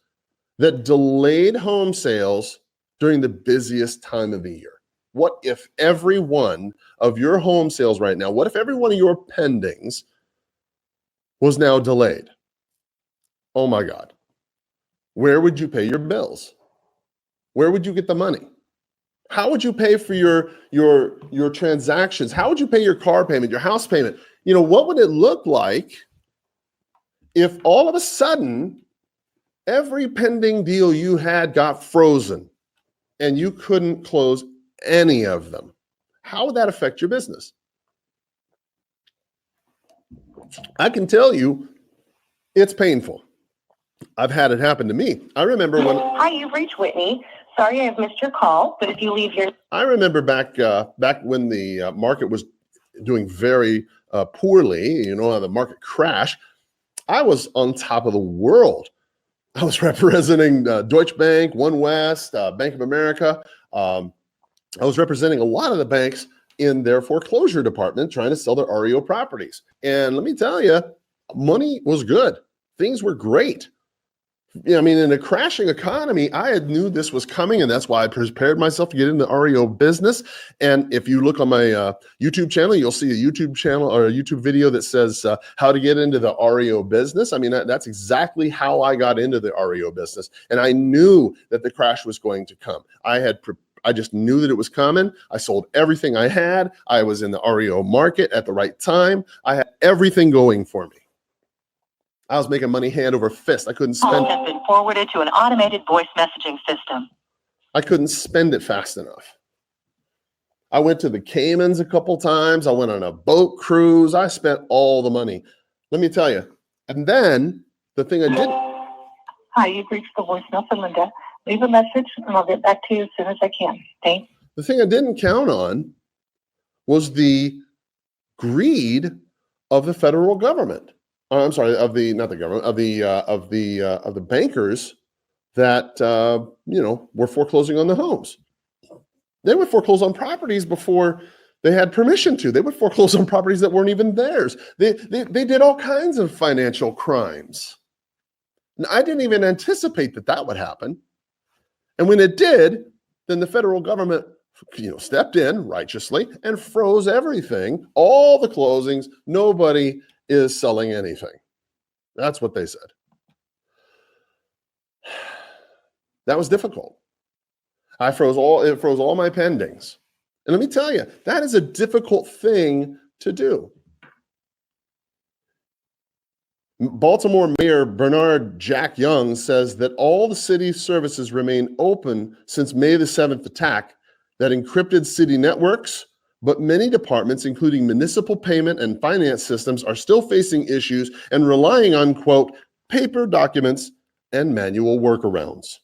Speaker 1: that delayed home sales during the busiest time of the year? What if every one of your home sales right now, what if every one of your pendings was now delayed? Oh my God. Where would you pay your bills? Where would you get the money? How would you pay for your transactions? How would you pay your car payment, your house payment? What would it look like if all of a sudden every pending deal you had got frozen and you couldn't close any of them? How would that affect your business? I can tell you it's painful. I've had it happen to me. I remember when...
Speaker 5: Hi, you've reached Whitney. Sorry I've missed your call, but if you leave your...
Speaker 1: I remember back when the market was doing very poorly, the market crashed, I was on top of the world. I was representing Deutsche Bank, One West, Bank of America. I was representing a lot of the banks in their foreclosure department trying to sell their REO properties. And let me tell you, money was good. Things were great. In a crashing economy, I knew this was coming, and that's why I prepared myself to get into the REO business. And if you look on my YouTube channel, you'll see a YouTube channel or a YouTube video that says how to get into the REO business. That's exactly how I got into the REO business. And I knew that the crash was going to come. I just knew that it was coming. I sold everything I had. I was in the REO market at the right time. I had everything going for me. I was making money hand over fist. I couldn't spend.
Speaker 4: Call has been forwarded to an automated voice messaging system.
Speaker 1: I couldn't spend it fast enough. I went to the Caymans a couple times. I went on a boat cruise. I spent all the money. Let me tell you. And then the thing I did.
Speaker 5: Hi, you've reached the voicemail from Linda. Leave a message and I'll get back to you as soon as I can. Thanks.
Speaker 1: The thing I didn't count on was the greed of the federal government. I'm sorry, of the bankers that were foreclosing on the homes. They would foreclose on properties before they had permission to. They would foreclose on properties that weren't even theirs. They did all kinds of financial crimes. And I didn't even anticipate that would happen. And when it did, then the federal government stepped in righteously and froze everything, all the closings. Nobody is selling anything. That's what they said. That was difficult. It froze all my pendings. And let me tell you, that is a difficult thing to do. Baltimore Mayor Bernard Jack Young says that all the city's services remain open since May the 7th attack that encrypted city networks, but many departments, including municipal payment and finance systems, are still facing issues and relying on, quote, paper documents and manual workarounds.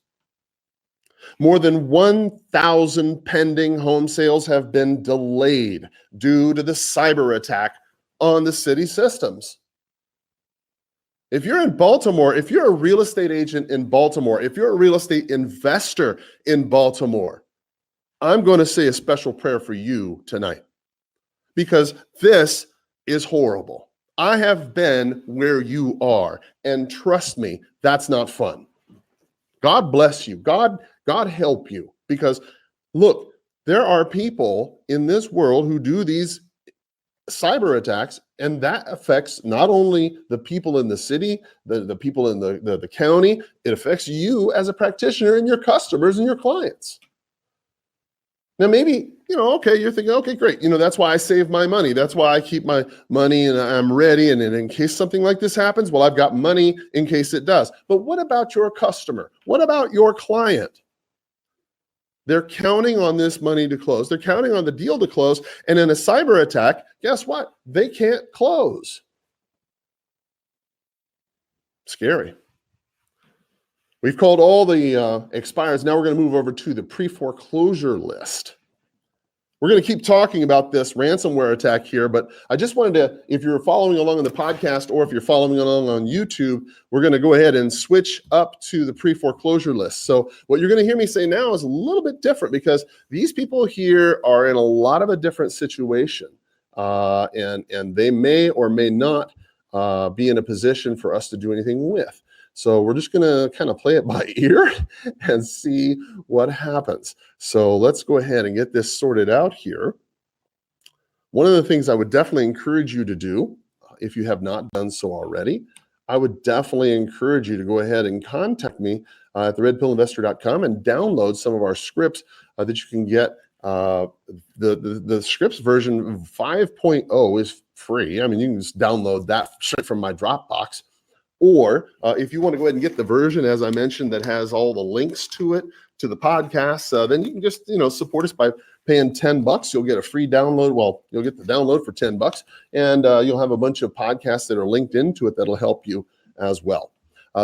Speaker 1: More than 1,000 pending home sales have been delayed due to the cyber attack on the city systems. If you're in Baltimore, if you're a real estate agent in Baltimore, if you're a real estate investor in Baltimore, I'm going to say a special prayer for you tonight, because this is horrible. I have been where you are, and trust me, that's not fun. God bless you. God help you, because look, there are people in this world who do these cyber attacks, and that affects not only the people in the city, the people in the county, it affects you as a practitioner and your customers and your clients. Now, maybe, okay, you're thinking, okay, great. That's why I save my money. That's why I keep my money and I'm ready. And in case something like this happens, well, I've got money in case it does. But what about your customer? What about your client? They're counting on this money to close. They're counting on the deal to close. And in a cyber attack, guess what? They can't close. Scary. We've called all the expireds. Now we're going to move over to the pre-foreclosure list. We're going to keep talking about this ransomware attack here, but I just wanted to, if you're following along on the podcast or if you're following along on YouTube, we're going to go ahead and switch up to the pre-foreclosure list. So what you're going to hear me say now is a little bit different because these people here are in a lot of a different situation, and they may or may not be in a position for us to do anything with. So we're just going to kind of play it by ear and see what happens. So let's go ahead and get this sorted out here. One of the things I would definitely encourage you to do, if you have not done so already, I would definitely encourage you to go ahead and contact me at theredpillinvestor.com and download some of our scripts that you can get. The scripts version 5.0 is free. I mean, you can just download that straight from my Dropbox. Or if you want to go ahead and get the version, as I mentioned, that has all the links to it, to the podcast, then you can just, support us by paying $10. You'll get a free download. Well, you'll get the download for $10, and you'll have a bunch of podcasts that are linked into it that'll help you as well.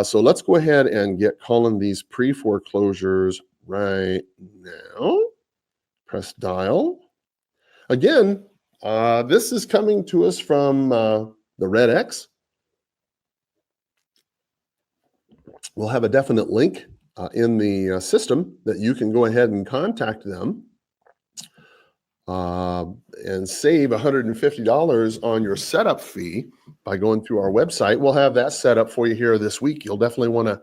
Speaker 1: So let's go ahead and get calling these pre-foreclosures right now. Press dial. Again, this is coming to us from the Red X. We'll have a definite link in the system that you can go ahead and contact them and save $150 on your setup fee by going through our website. We'll have that set up for you here this week. You'll definitely want to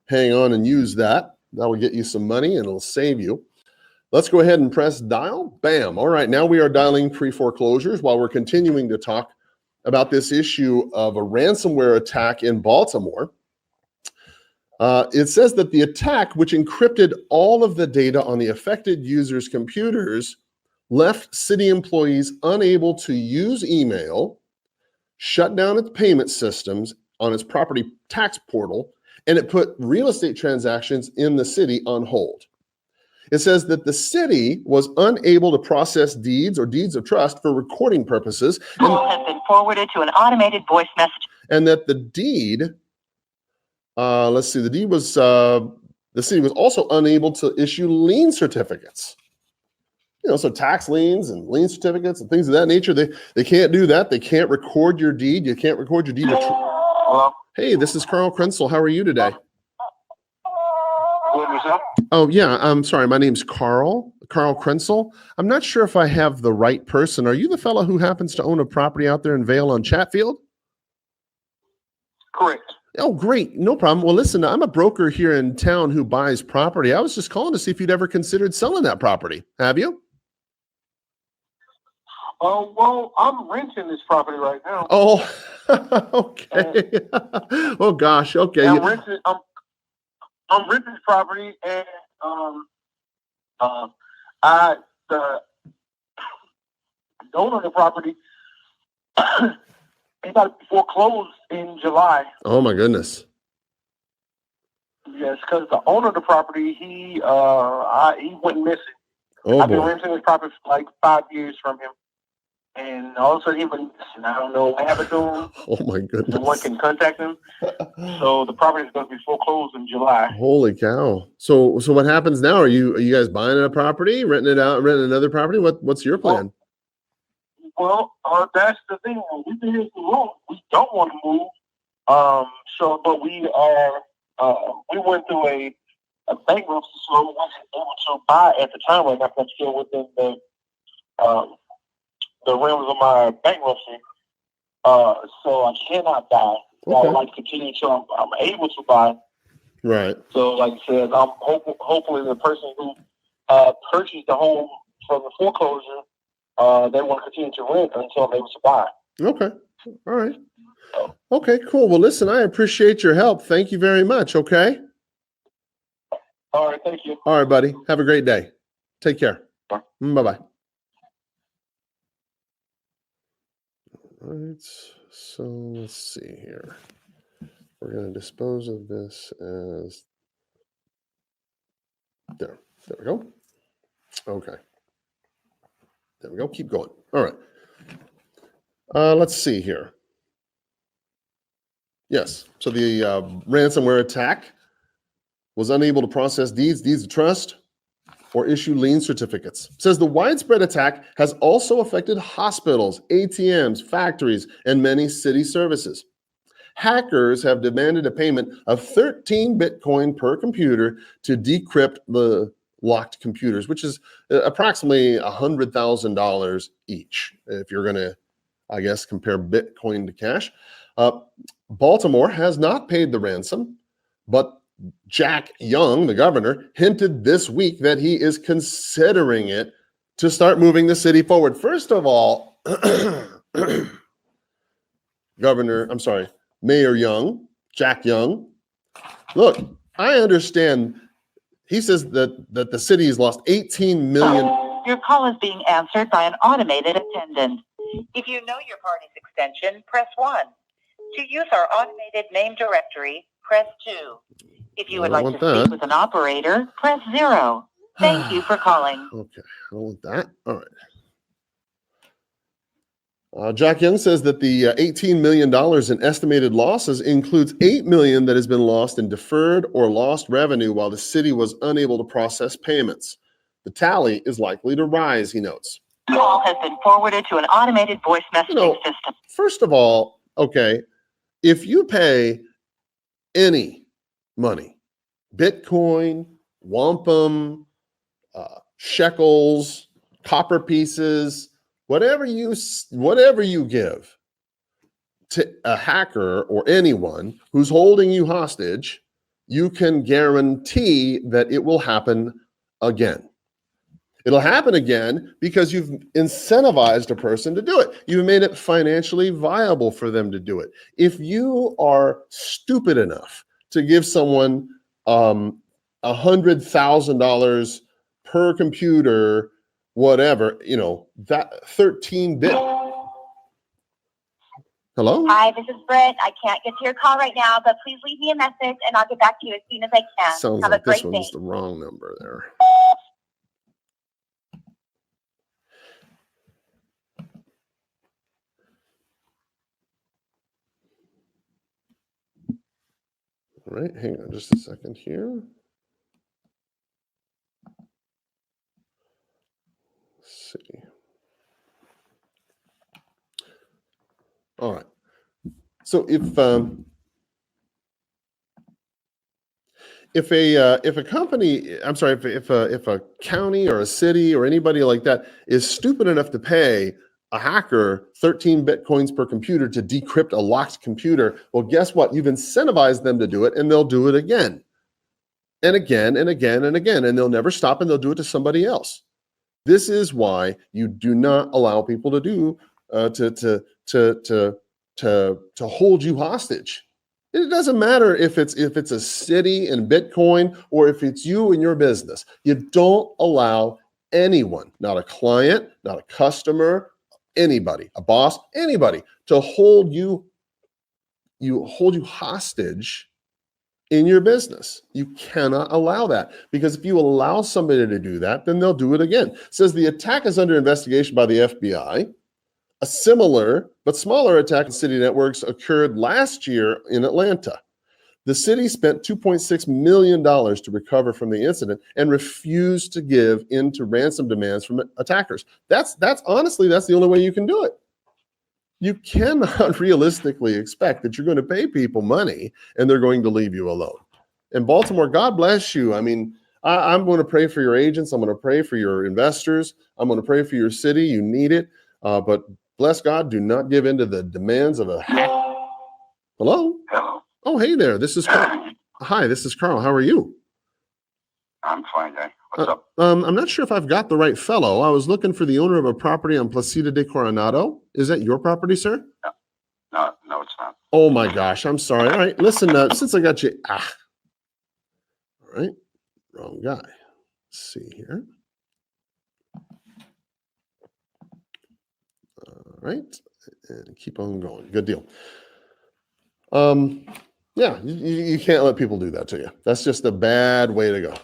Speaker 1: hang on and use that. That will get you some money and it'll save you. Let's go ahead and press dial. Bam. All right, now we are dialing pre-foreclosures while we're continuing to talk about this issue of a ransomware attack in Baltimore. It says that the attack, which encrypted all of the data on the affected users' computers, left city employees unable to use email, shut down its payment systems on its property tax portal, and it put real estate transactions in the city on hold. It says that the city was unable to process deeds or deeds of trust for recording purposes.
Speaker 4: Call has been forwarded to an automated voice message.
Speaker 1: And that the deed... the city was also unable to issue lien certificates. So tax liens and lien certificates and things of that nature, they can't do that. They can't record your deed. You can't record your deed.
Speaker 6: Hello?
Speaker 1: Hey, this is Carl Krensel. How are you today?
Speaker 6: Good, yourself?
Speaker 1: Oh, yeah. I'm sorry. My name's Carl Krensel. I'm not sure if I have the right person. Are you the fellow who happens to own a property out there in Vale on Chatfield?
Speaker 6: Correct.
Speaker 1: Oh, great. No problem. Well, listen, I'm a broker here in town who buys property. I was just calling to see if you'd ever considered selling that property. Have you?
Speaker 6: Oh, well, I'm renting this property right now.
Speaker 1: Oh, okay. Oh, gosh. Okay.
Speaker 6: I'm renting this property, and the owner of the property he got foreclosed in July.
Speaker 1: Oh my goodness.
Speaker 6: Yes, because the owner of the property, he went missing.
Speaker 1: Oh,
Speaker 6: I've been
Speaker 1: boy.
Speaker 6: renting this property for like 5 years from him, and all of a sudden he went missing. I don't know what happened to him.
Speaker 1: Oh my goodness.
Speaker 6: No one can contact him. So the property is going to be foreclosed in July.
Speaker 1: Holy cow. So what happens now? Are you guys buying a property, renting it out, renting another property? What's your plan?
Speaker 6: Well, that's the thing. We've been here too long. We don't want to move. But we are. We went through a bankruptcy, so we wasn't able to buy at the time. Right now, I'm still within the realms of my bankruptcy. So I cannot buy.
Speaker 1: Okay.
Speaker 6: I would like to continue till I'm able to buy.
Speaker 1: Right.
Speaker 6: So, like I said, I'm hopefully the person who purchased the home from the foreclosure they want to continue to rent until I'm able to buy.
Speaker 1: Okay. All right. Okay, cool. Well, listen, I appreciate your help. Thank you very much. Okay.
Speaker 6: All right. Thank you.
Speaker 1: All right, buddy. Have a great day. Take care.
Speaker 6: Bye.
Speaker 1: Bye-bye. All right. So let's see here. We're going to dispose of this as there. There we go. Okay. There we go. Keep going. All right. Let's see here. Yes. So the ransomware attack was unable to process deeds of trust, or issue lien certificates. It says the widespread attack has also affected hospitals, ATMs, factories, and many city services. Hackers have demanded a payment of 13 Bitcoin per computer to decrypt the locked computers, which is approximately $100,000 each, if you're going to, I guess, compare Bitcoin to cash. Baltimore has not paid the ransom, but Jack Young, the governor, hinted this week that he is considering it to start moving the city forward. First of all, Mayor Young, Jack Young, look, I understand. He says that the city has lost 18 million.
Speaker 4: Your call is being answered by an automated attendant. If you know your party's extension, press 1. To use our automated name directory, press 2. If you would like to speak with an operator, press 0. Thank you for calling.
Speaker 1: Okay, I don't want that. All right. Jack Young says that the $18 million in estimated losses includes $8 million that has been lost in deferred or lost revenue while the city was unable to process payments. The tally is likely to rise, he notes.
Speaker 4: Call has been forwarded to an automated voice messaging system.
Speaker 1: First of all, okay, if you pay any money, Bitcoin, wampum, shekels, copper pieces, whatever you give to a hacker or anyone who's holding you hostage, you can guarantee that it will happen again. It'll happen again because you've incentivized a person to do it. You've made it financially viable for them to do it. If you are stupid enough to give someone $100,000 per computer, whatever, that 13-bit. Hello?
Speaker 8: Hi, this is Britt. I can't get to your call right now, but please leave me a message and I'll get back to you as soon as I can.
Speaker 1: Sounds
Speaker 8: Have
Speaker 1: like
Speaker 8: a great
Speaker 1: this one's
Speaker 8: day.
Speaker 1: the wrong number there. All right, hang on just a second here. Let's see. All right. So if a company, I'm sorry, if a county or a city or anybody like that is stupid enough to pay a hacker 13 Bitcoins per computer to decrypt a locked computer, well, guess what? You've incentivized them to do it, and they'll do it again and again and again and again, and they'll never stop, and they'll do it to somebody else. This is why you do not allow people to do to hold you hostage. It doesn't matter if it's a city in Bitcoin or if it's you and your business. You don't allow anyone, not a client, not a customer, anybody, a boss, anybody, to hold you hostage in your business. You cannot allow that, because if you allow somebody to do that, then they'll do it again. It says the attack is under investigation by the FBI. A similar but smaller attack on city networks occurred last year in Atlanta. The city spent $2.6 million to recover from the incident and refused to give in to ransom demands from attackers. That's honestly, that's the only way you can do it. You cannot realistically expect that you're going to pay people money and they're going to leave you alone. And Baltimore, God bless you. I mean, I'm going to pray for your agents. I'm going to pray for your investors. I'm going to pray for your city. You need it. But bless God, do not give in to the demands of a hack. Hello?
Speaker 2: Hello.
Speaker 1: Oh, hey there. This is Carl. Hi, this is Carl. How are you?
Speaker 2: I'm fine, Dad. What's up?
Speaker 1: I'm not sure if I've got the right fellow. I was looking for the owner of a property on Placida de Coronado. Is that your property, sir?
Speaker 2: No, it's not.
Speaker 1: Oh my gosh, I'm sorry. All right, listen, since I got you, all right, wrong guy. Let's see here. All right, and keep on going. Good deal. Yeah, you can't let people do that to you. That's just a bad way to go.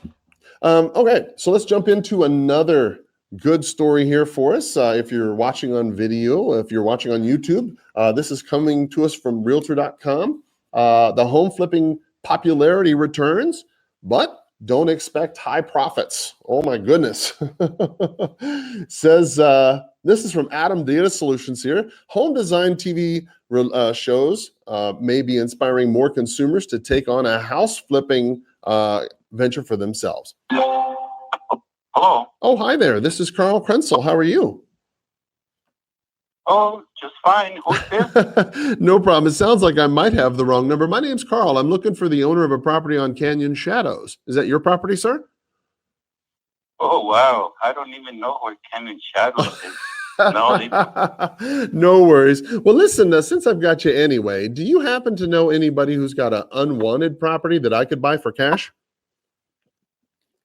Speaker 1: Okay, so let's jump into another good story here for us. If you're watching on video, if you're watching on YouTube, this is coming to us from Realtor.com. The home flipping popularity returns, but don't expect high profits. Oh my goodness. Says, this is from Adam Data Solutions here. Home design TV shows may be inspiring more consumers to take on a house flipping venture for themselves.
Speaker 2: Hello.
Speaker 1: Oh, hi there. This is Carl Krenzel. How are you?
Speaker 2: Oh, just fine. Who's this?
Speaker 1: No problem. It sounds like I might have the wrong number. My name's Carl. I'm looking for the owner of a property on Canyon Shadows. Is that your property, sir?
Speaker 2: Oh, wow. I don't even know what Canyon Shadows is. No,
Speaker 1: no worries. Well, listen, since I've got you anyway, do you happen to know anybody who's got an unwanted property that I could buy for cash?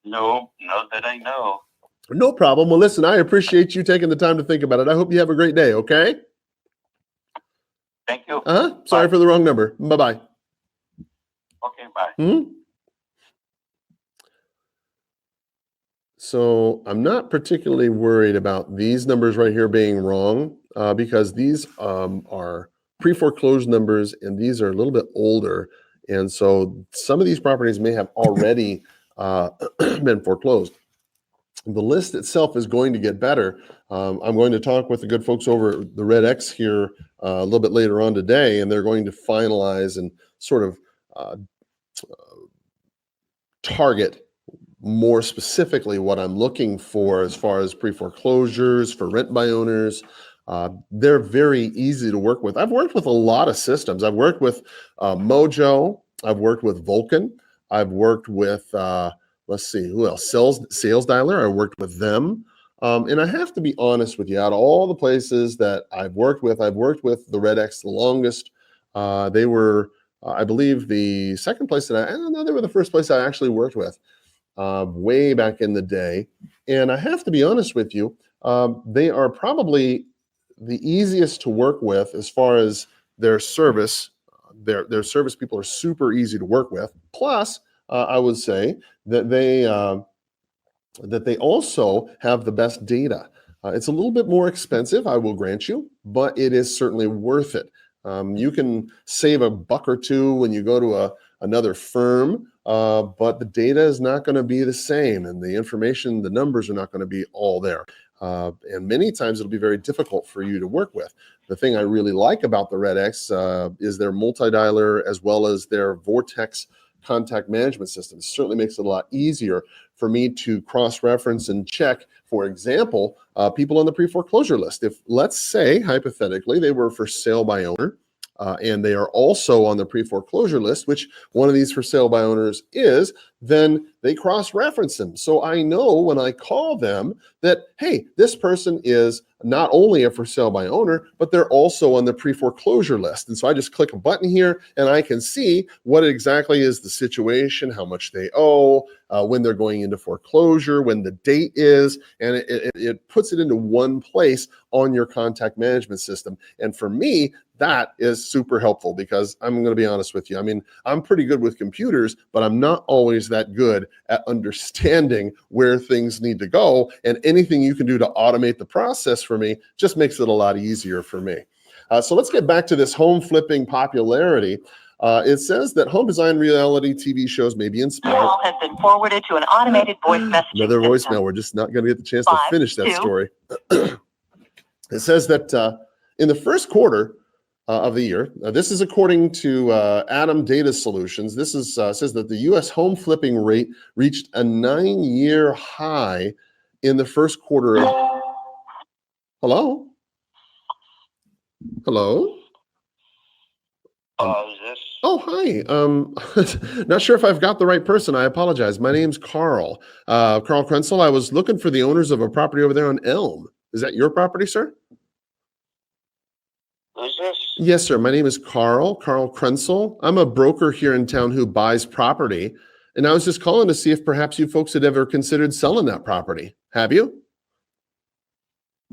Speaker 2: No, not that I know.
Speaker 1: No problem. Well, listen, I appreciate you taking the time to think about it. I hope you have a great day, okay?
Speaker 2: Thank you.
Speaker 1: Sorry for the wrong number. Bye-bye.
Speaker 2: Okay, bye.
Speaker 1: Mm-hmm. So I'm not particularly worried about these numbers right here being wrong because these are pre-foreclosed numbers and these are a little bit older. And so some of these properties may have already been foreclosed. The list itself is going to get better. I'm going to talk with the good folks over at the Red X here a little bit later on today, and they're going to finalize and sort of target more specifically what I'm looking for as far as pre-foreclosures for rent by owners. They're very easy to work with. I've worked with a lot of systems. I've worked with Mojo. I've worked with Vulcan. I've worked with, let's see, who else? Sales Dialer. I worked with them. And I have to be honest with you, out of all the places that I've worked with the Red X the longest. They were, I believe, the second place that I don't know, they were the first place I actually worked with. Way back in the day. And I have to be honest with you, they are probably the easiest to work with as far as their service. Their service people are super easy to work with. Plus, I would say that they also have the best data. It's a little bit more expensive, I will grant you, but it is certainly worth it. You can save a buck or two when you go to another firm, but the data is not going to be the same, and the information, the numbers are not going to be all there. And many times it'll be very difficult for you to work with. The thing I really like about the Red X is their multi-dialer as well as their Vortex contact management system. It certainly makes it a lot easier for me to cross-reference and check, for example, people on the pre-foreclosure list. If, let's say, hypothetically, they were for sale by owner, and they are also on the pre-foreclosure list, which one of these for sale by owners is, then they cross-reference them. So I know when I call them that, hey, this person is not only a for sale by owner, but they're also on the pre-foreclosure list. And so I just click a button here and I can see what exactly is the situation, how much they owe, when they're going into foreclosure, when the date is, and it puts it into one place on your contact management system. And for me, that is super helpful because I'm going to be honest with you. I mean, I'm pretty good with computers, but I'm not always that good at understanding where things need to go. And anything you can do to automate the process for me just makes it a lot easier for me. So let's get back to this home flipping popularity. It says that home design reality TV shows may be inspired.
Speaker 4: Your call has been forwarded to an automated voice messaging
Speaker 1: Another
Speaker 4: system.
Speaker 1: voicemail. We're just not going to get the chance to finish that story. It says that in the first quarter of the year, this is according to Adam Data Solutions. This is says that the U.S. home flipping rate reached a 9-year high in the first quarter of. Hello?
Speaker 2: Is this
Speaker 1: Oh, hi. Not sure if I've got the right person. I apologize. My name's Carl. Carl Krenzel. I was looking for the owners of a property over there on Elm. Is that your property, sir?
Speaker 3: Who's this?
Speaker 1: Yes, sir. My name is Carl Krenzel. I'm a broker here in town who buys property. And I was just calling to see if perhaps you folks had ever considered selling that property. Have you?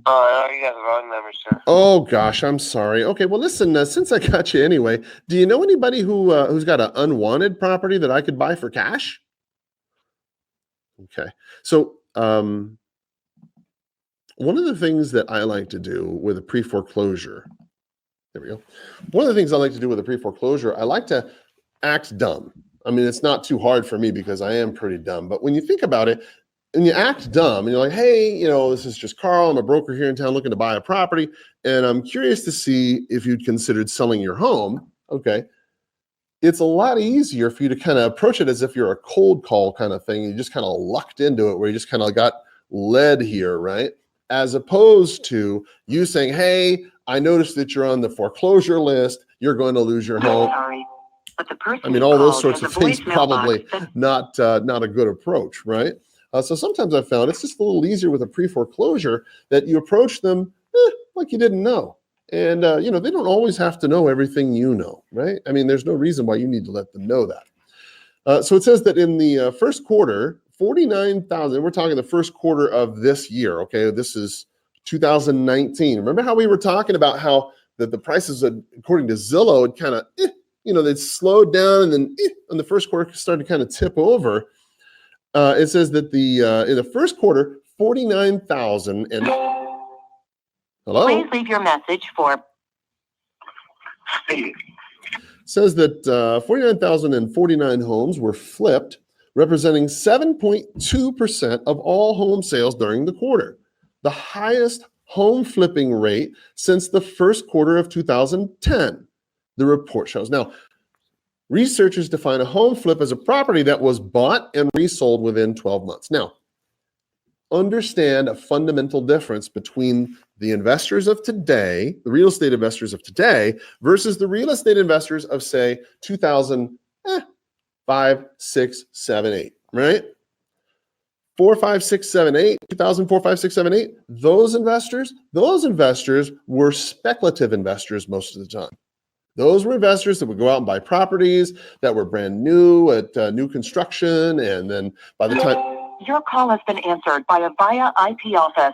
Speaker 3: Oh, you got the wrong number, sir.
Speaker 1: Oh gosh, I'm sorry. Okay, well listen, since I got you anyway, do you know anybody who's got an unwanted property that I could buy for cash? Okay, so one of the things that I like to do with a pre-foreclosure, there we go. One of the things I like to do with a pre-foreclosure, I like to act dumb. I mean, it's not too hard for me because I am pretty dumb, but when you think about it, and you act dumb and you're like, hey, this is just Carl. I'm a broker here in town looking to buy a property. And I'm curious to see if you'd considered selling your home. Okay. It's a lot easier for you to kind of approach it as if you're a cold call kind of thing. You just kind of lucked into it where you just kind of got led here, right? As opposed to you saying, hey, I noticed that you're on the foreclosure list. You're going to lose your home.
Speaker 4: But the person
Speaker 1: I mean, all those sorts of things probably not a good approach, right? So sometimes I've found it's just a little easier with a pre-foreclosure that you approach them like you didn't know. And, they don't always have to know everything you know, right? I mean, there's no reason why you need to let them know that. So it says that in the first quarter, 49,000, we're talking the first quarter of this year, okay? This is 2019. Remember how we were talking about how the prices, according to Zillow, had kind of, they'd slowed down and then in the first quarter started to kind of tip over. It says that in the first quarter, 49,000 and hello.
Speaker 4: Please leave your message for.
Speaker 1: Says that 49,049 homes were flipped, representing 7.2% of all home sales during the quarter, the highest home flipping rate since the first quarter of 2010. The report shows. Now, researchers define a home flip as a property that was bought and resold within 12 months. Now, understand a fundamental difference between the investors of today, the real estate investors of today, versus the real estate investors of, say, 2005, 6, 7, 8, right? 4, 5, 6, 7, 8, 2004, 5, 6, 7, 8, those investors were speculative investors most of the time. Those were investors that would go out and buy properties that were brand new at new construction. And then by the time...
Speaker 4: Your call has been answered by a via IP office,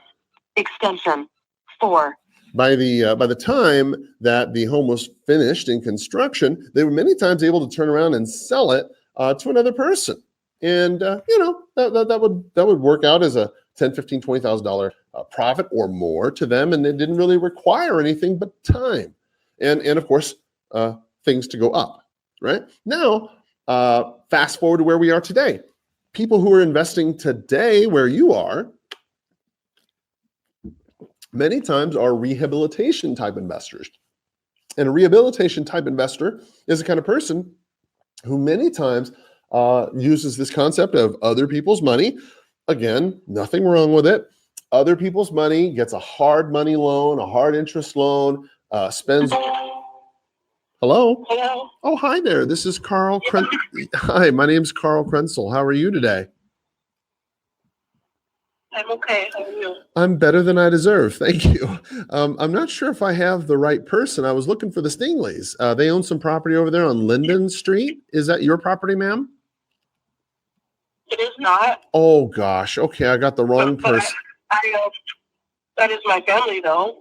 Speaker 4: extension 4.
Speaker 1: By the time that the home was finished in construction, they were many times able to turn around and sell it to another person. And, that would work out as a $10,000, $15,000, $20,000 profit or more to them. And it didn't really require anything but time. And of course, things to go up, right? Now, fast forward to where we are today. People who are investing today where you are, many times are rehabilitation type investors. And a rehabilitation type investor is the kind of person who many times uses this concept of other people's money. Again, nothing wrong with it. Other people's money, gets a hard money loan, a hard interest loan, spends... Hello?
Speaker 5: Hello?
Speaker 1: Oh, hi there. This is Carl. Hi, my name's Carl Krenzel. How are you today?
Speaker 5: I'm okay. How are you?
Speaker 1: I'm better than I deserve. Thank you. I'm not sure if I have the right person. I was looking for the Stingleys. They own some property over there on Linden Street. Is that your property, ma'am?
Speaker 5: It is not.
Speaker 1: Oh, gosh. Okay, I got the wrong person.
Speaker 5: That is my family, though.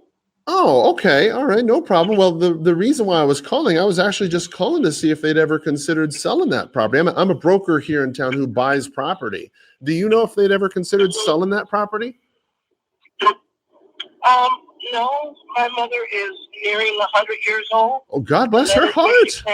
Speaker 1: Oh, okay. All right. No problem. Well, the reason why I was calling, I was actually just calling to see if they'd ever considered selling that property. I'm a broker here in town who buys property. Do you know if they'd ever considered selling that property?
Speaker 5: No. My mother is nearing 100 years old.
Speaker 1: Oh, God bless her heart.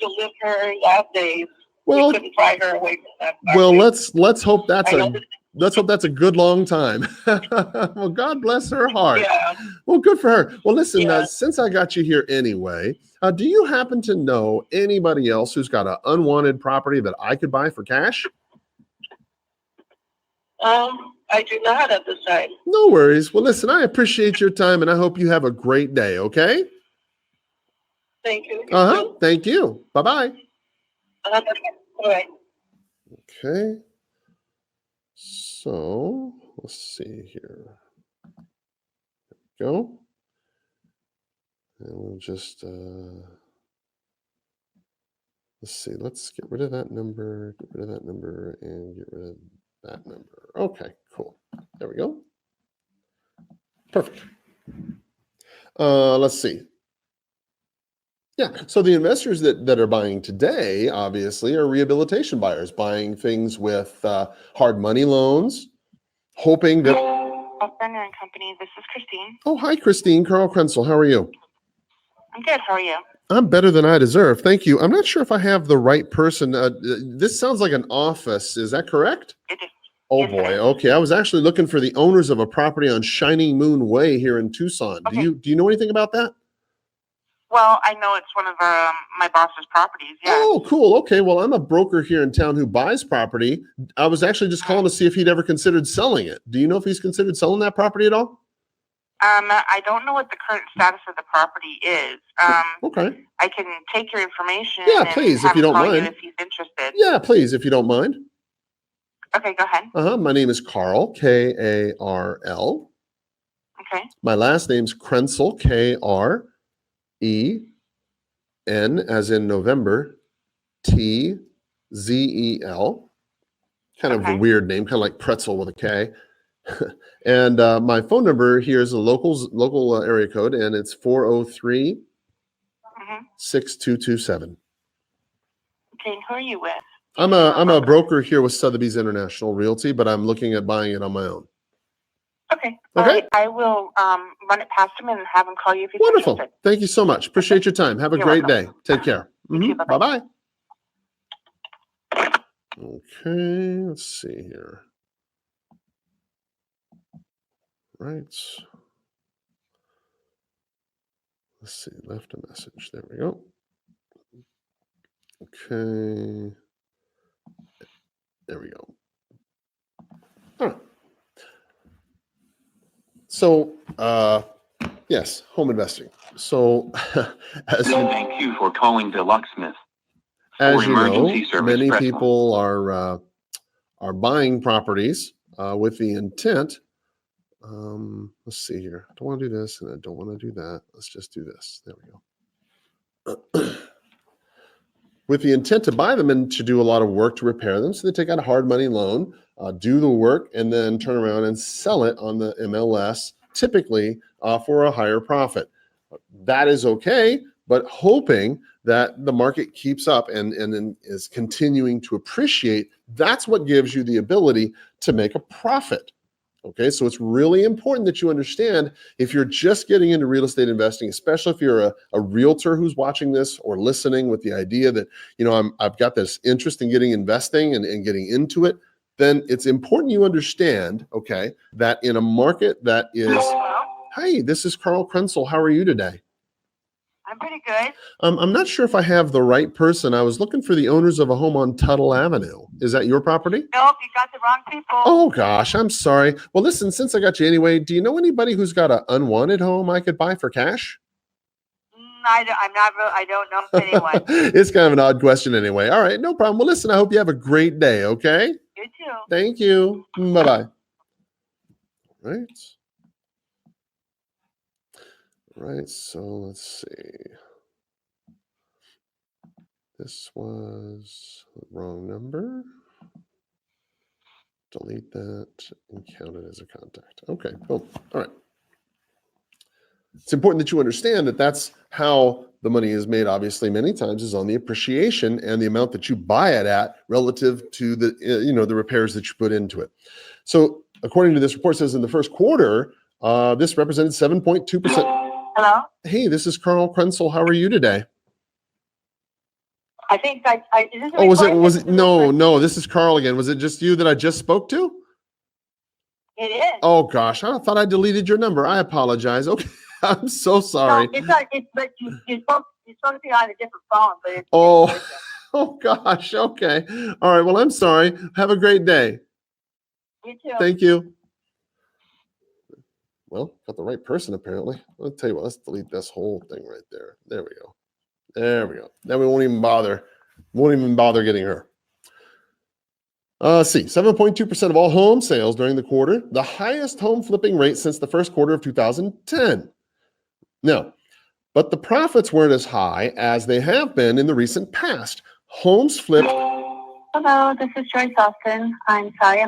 Speaker 5: To live her last days.
Speaker 1: Well,
Speaker 5: we couldn't pry her away from that property.
Speaker 1: Well, let's hope that's a good long time. Well, God bless her heart.
Speaker 5: Yeah.
Speaker 1: Well, good for her. Well, listen, since I got you here anyway, do you happen to know anybody else who's got an unwanted property that I could buy for cash?
Speaker 5: I do not at this time.
Speaker 1: No worries. Well, listen, I appreciate your time and I hope you have a great day, okay?
Speaker 5: Thank you.
Speaker 1: Thank you. Bye-bye.
Speaker 5: All right.
Speaker 1: Okay. So let's see here. Go. And we'll just let's see. Let's get rid of that number, and get rid of that number. Okay, cool. There we go. Perfect. Let's see. Yeah, so the investors that are buying today, obviously, are rehabilitation buyers, buying things with hard money loans, hoping that...
Speaker 8: Burner & Company, this is Christine.
Speaker 1: Oh, hi, Christine. Carl Krenzel, how are you?
Speaker 8: I'm good, how are you?
Speaker 1: I'm better than I deserve. Thank you. I'm not sure if I have the right person. This sounds like an office. Is that correct?
Speaker 8: It is.
Speaker 1: Oh,
Speaker 8: Yes,
Speaker 1: boy. Okay. I was actually looking for the owners of a property on Shining Moon Way here in Tucson.
Speaker 8: Okay.
Speaker 1: Do you know anything about that?
Speaker 8: Well, I know it's one of my boss's properties, yeah.
Speaker 1: Oh, cool. Okay. Well, I'm a broker here in town who buys property. I was actually just calling to see if he'd ever considered selling it. Do you know if he's considered selling that property at all?
Speaker 8: I don't know what the current status of the property is.
Speaker 1: Okay.
Speaker 8: I can take your information.
Speaker 1: Yeah, please, if you don't mind.
Speaker 8: If he's interested.
Speaker 1: Yeah, please, if you don't mind.
Speaker 8: Okay, go ahead.
Speaker 1: My name is Carl, Karl.
Speaker 8: Okay.
Speaker 1: My last name's Krenzel, Kren, as in November, Tzel. Kind of a weird name, kind of like pretzel with a K. And my phone number here is a local area code, and it's 403-6227.
Speaker 8: Okay, who are you with?
Speaker 1: I'm a broker here with Sotheby's International Realty, but I'm looking at buying it on my own.
Speaker 8: Okay. All right. I will run it past him and have him call you if he's
Speaker 1: Wonderful.
Speaker 8: interested.
Speaker 1: Thank you so much. Appreciate your time. Have a great day. Take care.
Speaker 8: You too. Bye-bye.
Speaker 1: Bye-bye. Okay, let's see here. Right. Let's see, left a message. There we go. Okay. There we go. All right. So, yes, home investing. So,
Speaker 2: thank you for calling the locksmith.
Speaker 1: As you know, many people are buying properties with the intent. Let's see here. I don't want to do this, and I don't want to do that. Let's just do this. There we go. With the intent to buy them and to do a lot of work to repair them. So they take out a hard money loan, do the work, and then turn around and sell it on the MLS, typically for a higher profit. That is okay, but hoping that the market keeps up and is continuing to appreciate, that's what gives you the ability to make a profit. Okay, so it's really important that you understand if you're just getting into real estate investing, especially if you're a realtor who's watching this or listening with the idea that, you know, I've got this interest in getting investing and getting into it, then it's important you understand, okay, that in a market that is, hey, this is Carl Krenzel. How are you today?
Speaker 8: I'm pretty good.
Speaker 1: I'm not sure if I have the right person. I was looking for the owners of a home on Tuttle Avenue. Is that your property?
Speaker 8: Nope, you got the wrong people.
Speaker 1: Oh, gosh, I'm sorry. Well, listen, since I got you anyway, do you know anybody who's got an unwanted home I could buy for cash?
Speaker 8: I don't know anyone.
Speaker 1: It's kind of an odd question anyway. All right, no problem. Well, listen, I hope you have a great day, okay?
Speaker 8: You too.
Speaker 1: Thank you. Bye-bye. Right, so let's see. This was the wrong number. Delete that and count it as a contact. Okay, cool. All right. It's important that you understand that that's how the money is made, obviously, many times is on the appreciation and the amount that you buy it at relative to the, the repairs that you put into it. So according to this report, it says in the first quarter, this represented 7.2%.
Speaker 8: Hello?
Speaker 1: Hey, this is Carl Krenzel. How are you today?
Speaker 8: I think
Speaker 1: was it? No, this is Carl again. Was it just you that I just spoke to?
Speaker 8: It is.
Speaker 1: Oh, gosh. I thought I deleted your number. I apologize. Okay. I'm so sorry.
Speaker 8: No, it's not. But you spoke to me on a different phone. But it's
Speaker 1: oh, gosh. Okay. All right. Well, I'm sorry. Have a great day.
Speaker 8: You too.
Speaker 1: Thank you. Well, got the right person, apparently. I'll tell you what, let's delete this whole thing right there. There we go. There we go. Then we won't even bother getting her. Let's see, 7.2% of all home sales during the quarter, the highest home flipping rate since the first quarter of 2010. Now, but the profits weren't as high as they have been in the recent past. Homes flipped.
Speaker 8: Hello, this is Joyce Austin. I'm sorry,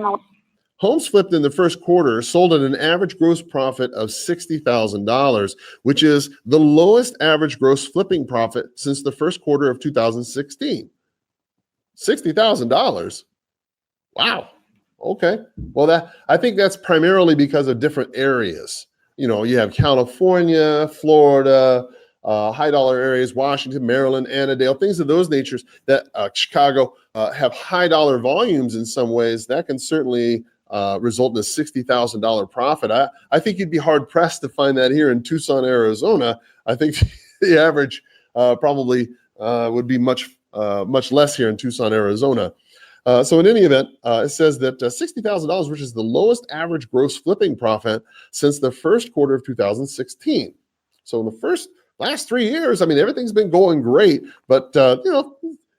Speaker 1: Homes flipped in the first quarter sold at an average gross profit of $60,000, which is the lowest average gross flipping profit since the first quarter of 2016. $60,000. Wow. Okay. Well, I think that's primarily because of different areas. You know, you have California, Florida, high dollar areas, Washington, Maryland, Annandale, things of those natures that Chicago have high dollar volumes in some ways. That can certainly result in a $60,000 profit. I think you'd be hard pressed to find that here in Tucson, Arizona. I think the average probably would be much less here in Tucson, Arizona. So in any event, it says that $60,000, which is the lowest average gross flipping profit since the first quarter of 2016. So in the last 3 years, I mean, everything's been going great, but you know,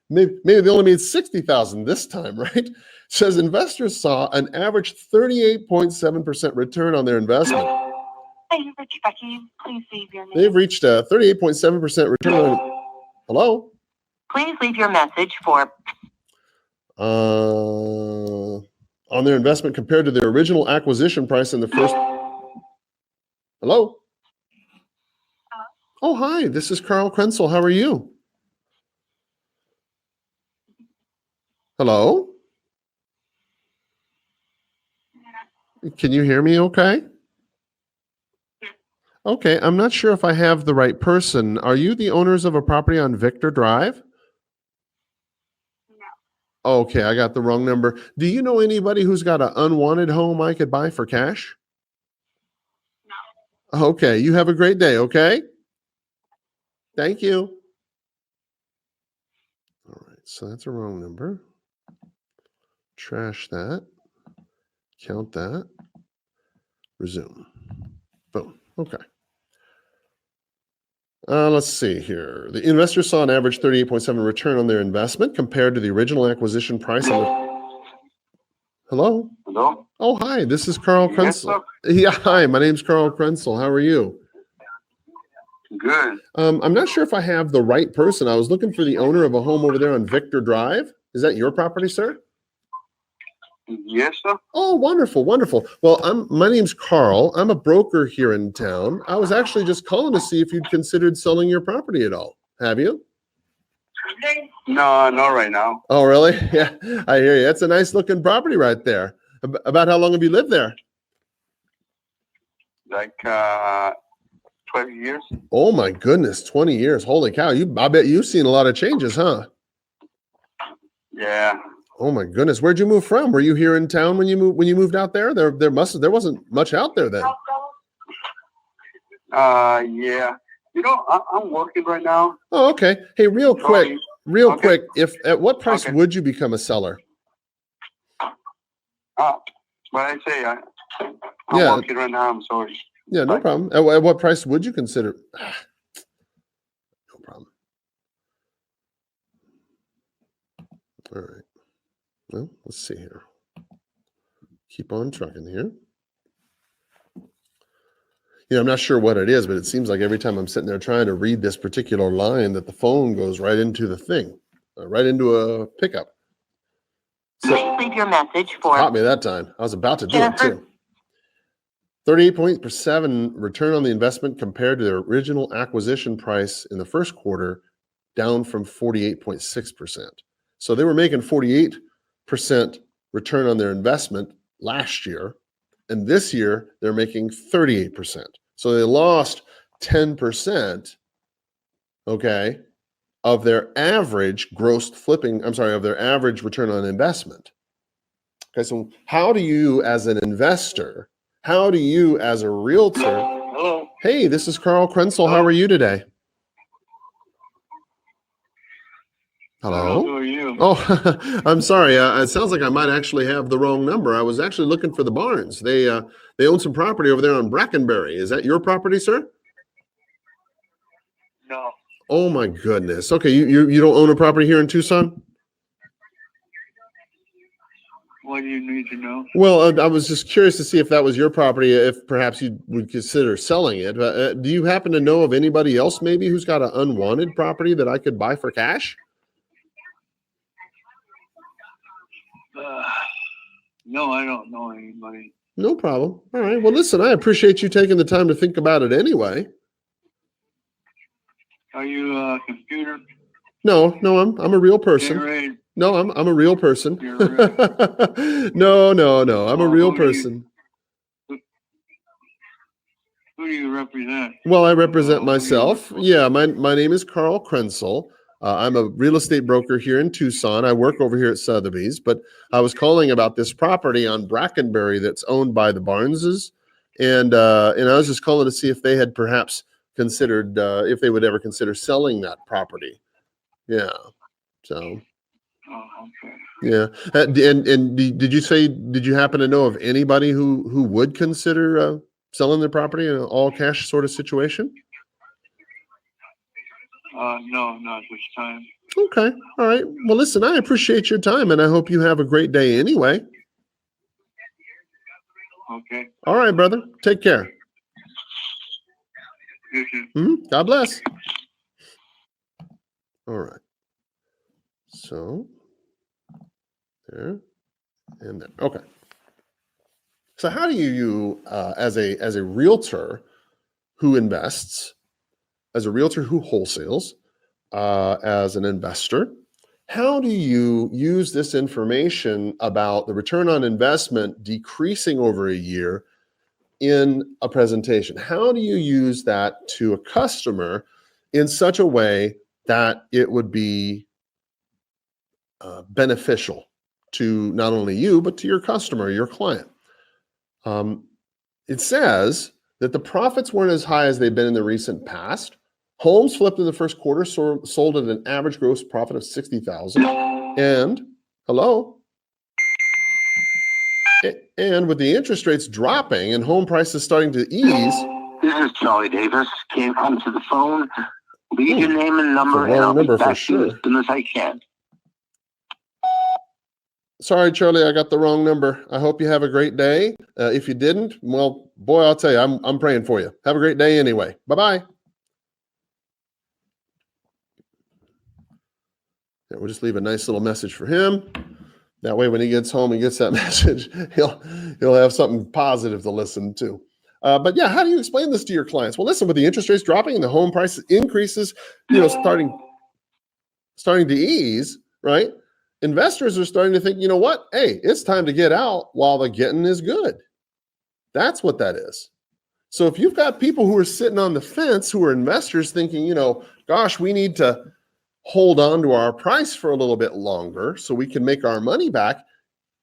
Speaker 1: maybe they only made $60,000 this time, right? It says investors saw an average 38.7% return on their investment.
Speaker 8: Hey, you've reached Becky. Please leave your name.
Speaker 1: They've reached a 38.7% return on. Hello?
Speaker 8: Please leave your message for
Speaker 1: on their investment compared to their original acquisition price in the first. Hello? Oh, hi, this is Carl Krenzel. How are you? Hello? Can you hear me okay? Okay, I'm not sure if I have the right person. Are you the owners of a property on Victor Drive? Okay, I got the wrong number. Do you know anybody who's got an unwanted home I could buy for cash? No. Okay, you have a great day, okay? Thank you. All right, so that's a wrong number. Trash that. Count that. Resume. Boom. Okay. Let's see here. The investors saw an average 38.7% return on their investment compared to the original acquisition price. Hello?
Speaker 2: Hello?
Speaker 1: Oh, hi. This is Carl
Speaker 2: Yes,
Speaker 1: Krenzel. Yeah, hi. My name's Carl Krenzel. How are you?
Speaker 2: Good.
Speaker 1: I'm not sure if I have the right person. I was looking for the owner of a home over there on Victor Drive. Is that your property, sir?
Speaker 2: Yes, sir.
Speaker 1: Oh, wonderful, wonderful. Well, my name's Carl. I'm a broker here in town. I was actually just calling to see if you'd considered selling your property at all. Have you?
Speaker 2: No, not right now.
Speaker 1: Oh, really? Yeah, I hear you. That's a nice looking property right there. About how long have you lived there?
Speaker 2: Like 20 years.
Speaker 1: Oh my goodness, 20 years. Holy cow. I bet you've seen a lot of changes, huh?
Speaker 2: Yeah.
Speaker 1: Oh my goodness. Where'd you move from? Were you here in town when you moved out there? There wasn't much out there then.
Speaker 2: Yeah. You know, I'm working right now.
Speaker 1: Oh, okay. Hey, real quick, at what price would you become a seller?
Speaker 2: What I say, I'm working right now. I'm sorry.
Speaker 1: Yeah, no problem. At what price would you consider? No problem. All right. Well, let's see here. Keep on trucking here. I'm not sure what it is, but it seems like every time I'm sitting there trying to read this particular line that the phone goes right into the thing, right into a pickup. So,
Speaker 8: please leave your message for.
Speaker 1: Caught me that time. I was about to do it too. 38.7% return on the investment compared to their original acquisition price in the first quarter, down from 48.6%. So they were making 48% return on their investment last year, and this year they're making 38%. So they lost 10%, okay, of their average of their average return on investment. Okay, so how do you as an investor, how do you as a realtor?
Speaker 2: Hello.
Speaker 1: Hey, this is Carl Krenzel. How are you today? Hello?
Speaker 2: Who are you?
Speaker 1: Oh, I'm sorry. It sounds like I might actually have the wrong number. I was actually looking for the Barnes. They own some property over there on Brackenberry. Is that your property, sir?
Speaker 2: No.
Speaker 1: Oh my goodness. Okay, you don't own a property here in Tucson?
Speaker 6: What do you need to know?
Speaker 1: Well, I was just curious to see if that was your property, if perhaps you would consider selling it. Do you happen to know of anybody else maybe who's got an unwanted property that I could buy for cash?
Speaker 6: No, I don't know anybody.
Speaker 1: No problem. All right. Well, listen, I appreciate you taking the time to think about it anyway.
Speaker 6: Are you a computer?
Speaker 1: No, I'm a real person.
Speaker 6: Generated?
Speaker 1: No, I'm a real person.
Speaker 6: You're
Speaker 1: No, I'm a real person.
Speaker 6: Who do you represent?
Speaker 1: Well, I represent myself. Yeah, my name is Carl Krenzel. I'm a real estate broker here in Tucson. I work over here at Sotheby's, but I was calling about this property on Brackenberry that's owned by the Barneses, and I was just calling to see if they had perhaps considered if they would ever consider selling that property. Yeah. So.
Speaker 6: Oh, okay.
Speaker 1: Yeah. And did you happen to know of anybody who would consider selling their property in an all cash sort of situation?
Speaker 6: No, not this time.
Speaker 1: Okay. All right. Well, listen, I appreciate your time and I hope you have a great day anyway.
Speaker 6: Okay.
Speaker 1: All right, brother. Take care.
Speaker 6: You too.
Speaker 1: God bless. All right. So there and there. Okay. So how do you as a realtor who invests, as a realtor who wholesales, as an investor, how do you use this information about the return on investment decreasing over a year in a presentation? How do you use that to a customer in such a way that it would be beneficial to not only you, but to your customer, your client? It says that the profits weren't as high as they've been in the recent past. Homes flipped in the first quarter sold at an average gross profit of $60,000. And and with the interest rates dropping and home prices starting to ease.
Speaker 2: This is Charlie Davis. Came onto the phone. Leave your name and number, and I'll be back to you as soon as I can.
Speaker 1: Sorry, Charlie, I got the wrong number. I hope you have a great day. If you didn't, well, boy, I'll tell you, I'm praying for you. Have a great day anyway. Bye-bye. Yeah, we'll just leave a nice little message for him. That way, when he gets home and gets that message, he'll have something positive to listen to. But yeah, how do you explain this to your clients? Well, listen, with the interest rates dropping and the home price increases, starting to ease, right? Investors are starting to think, you know what? Hey, it's time to get out while the getting is good. That's what that is. So if you've got people who are sitting on the fence, who are investors thinking, gosh, we need to hold on to our price for a little bit longer so we can make our money back,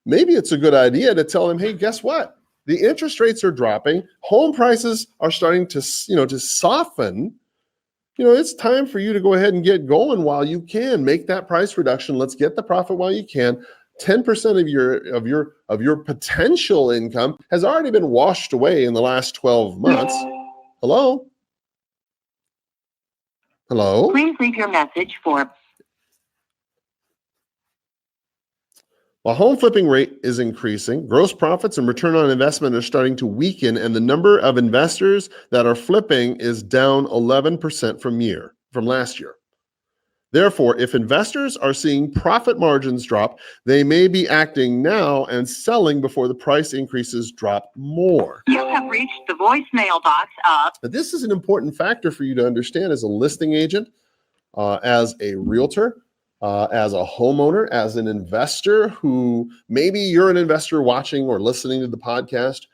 Speaker 1: maybe it's a good idea to tell them, hey, guess what? The interest rates are dropping. Home prices are starting to soften. It's time for you to go ahead and get going while you can. Make that price reduction. Let's get the profit while you can. 10% of your potential income has already been washed away in the last 12 months. Hello?
Speaker 4: Please leave your message for.
Speaker 1: While home flipping rate is increasing, gross profits and return on investment are starting to weaken, and the number of investors that are flipping is down 11% from last year. Therefore, if investors are seeing profit margins drop, they may be acting now and selling before the price increases drop more.
Speaker 4: You have reached the voicemail box of.
Speaker 1: Now, this is an important factor for you to understand as a listing agent, as a realtor, as a homeowner, as an investor who maybe you're an investor watching or listening to the podcast,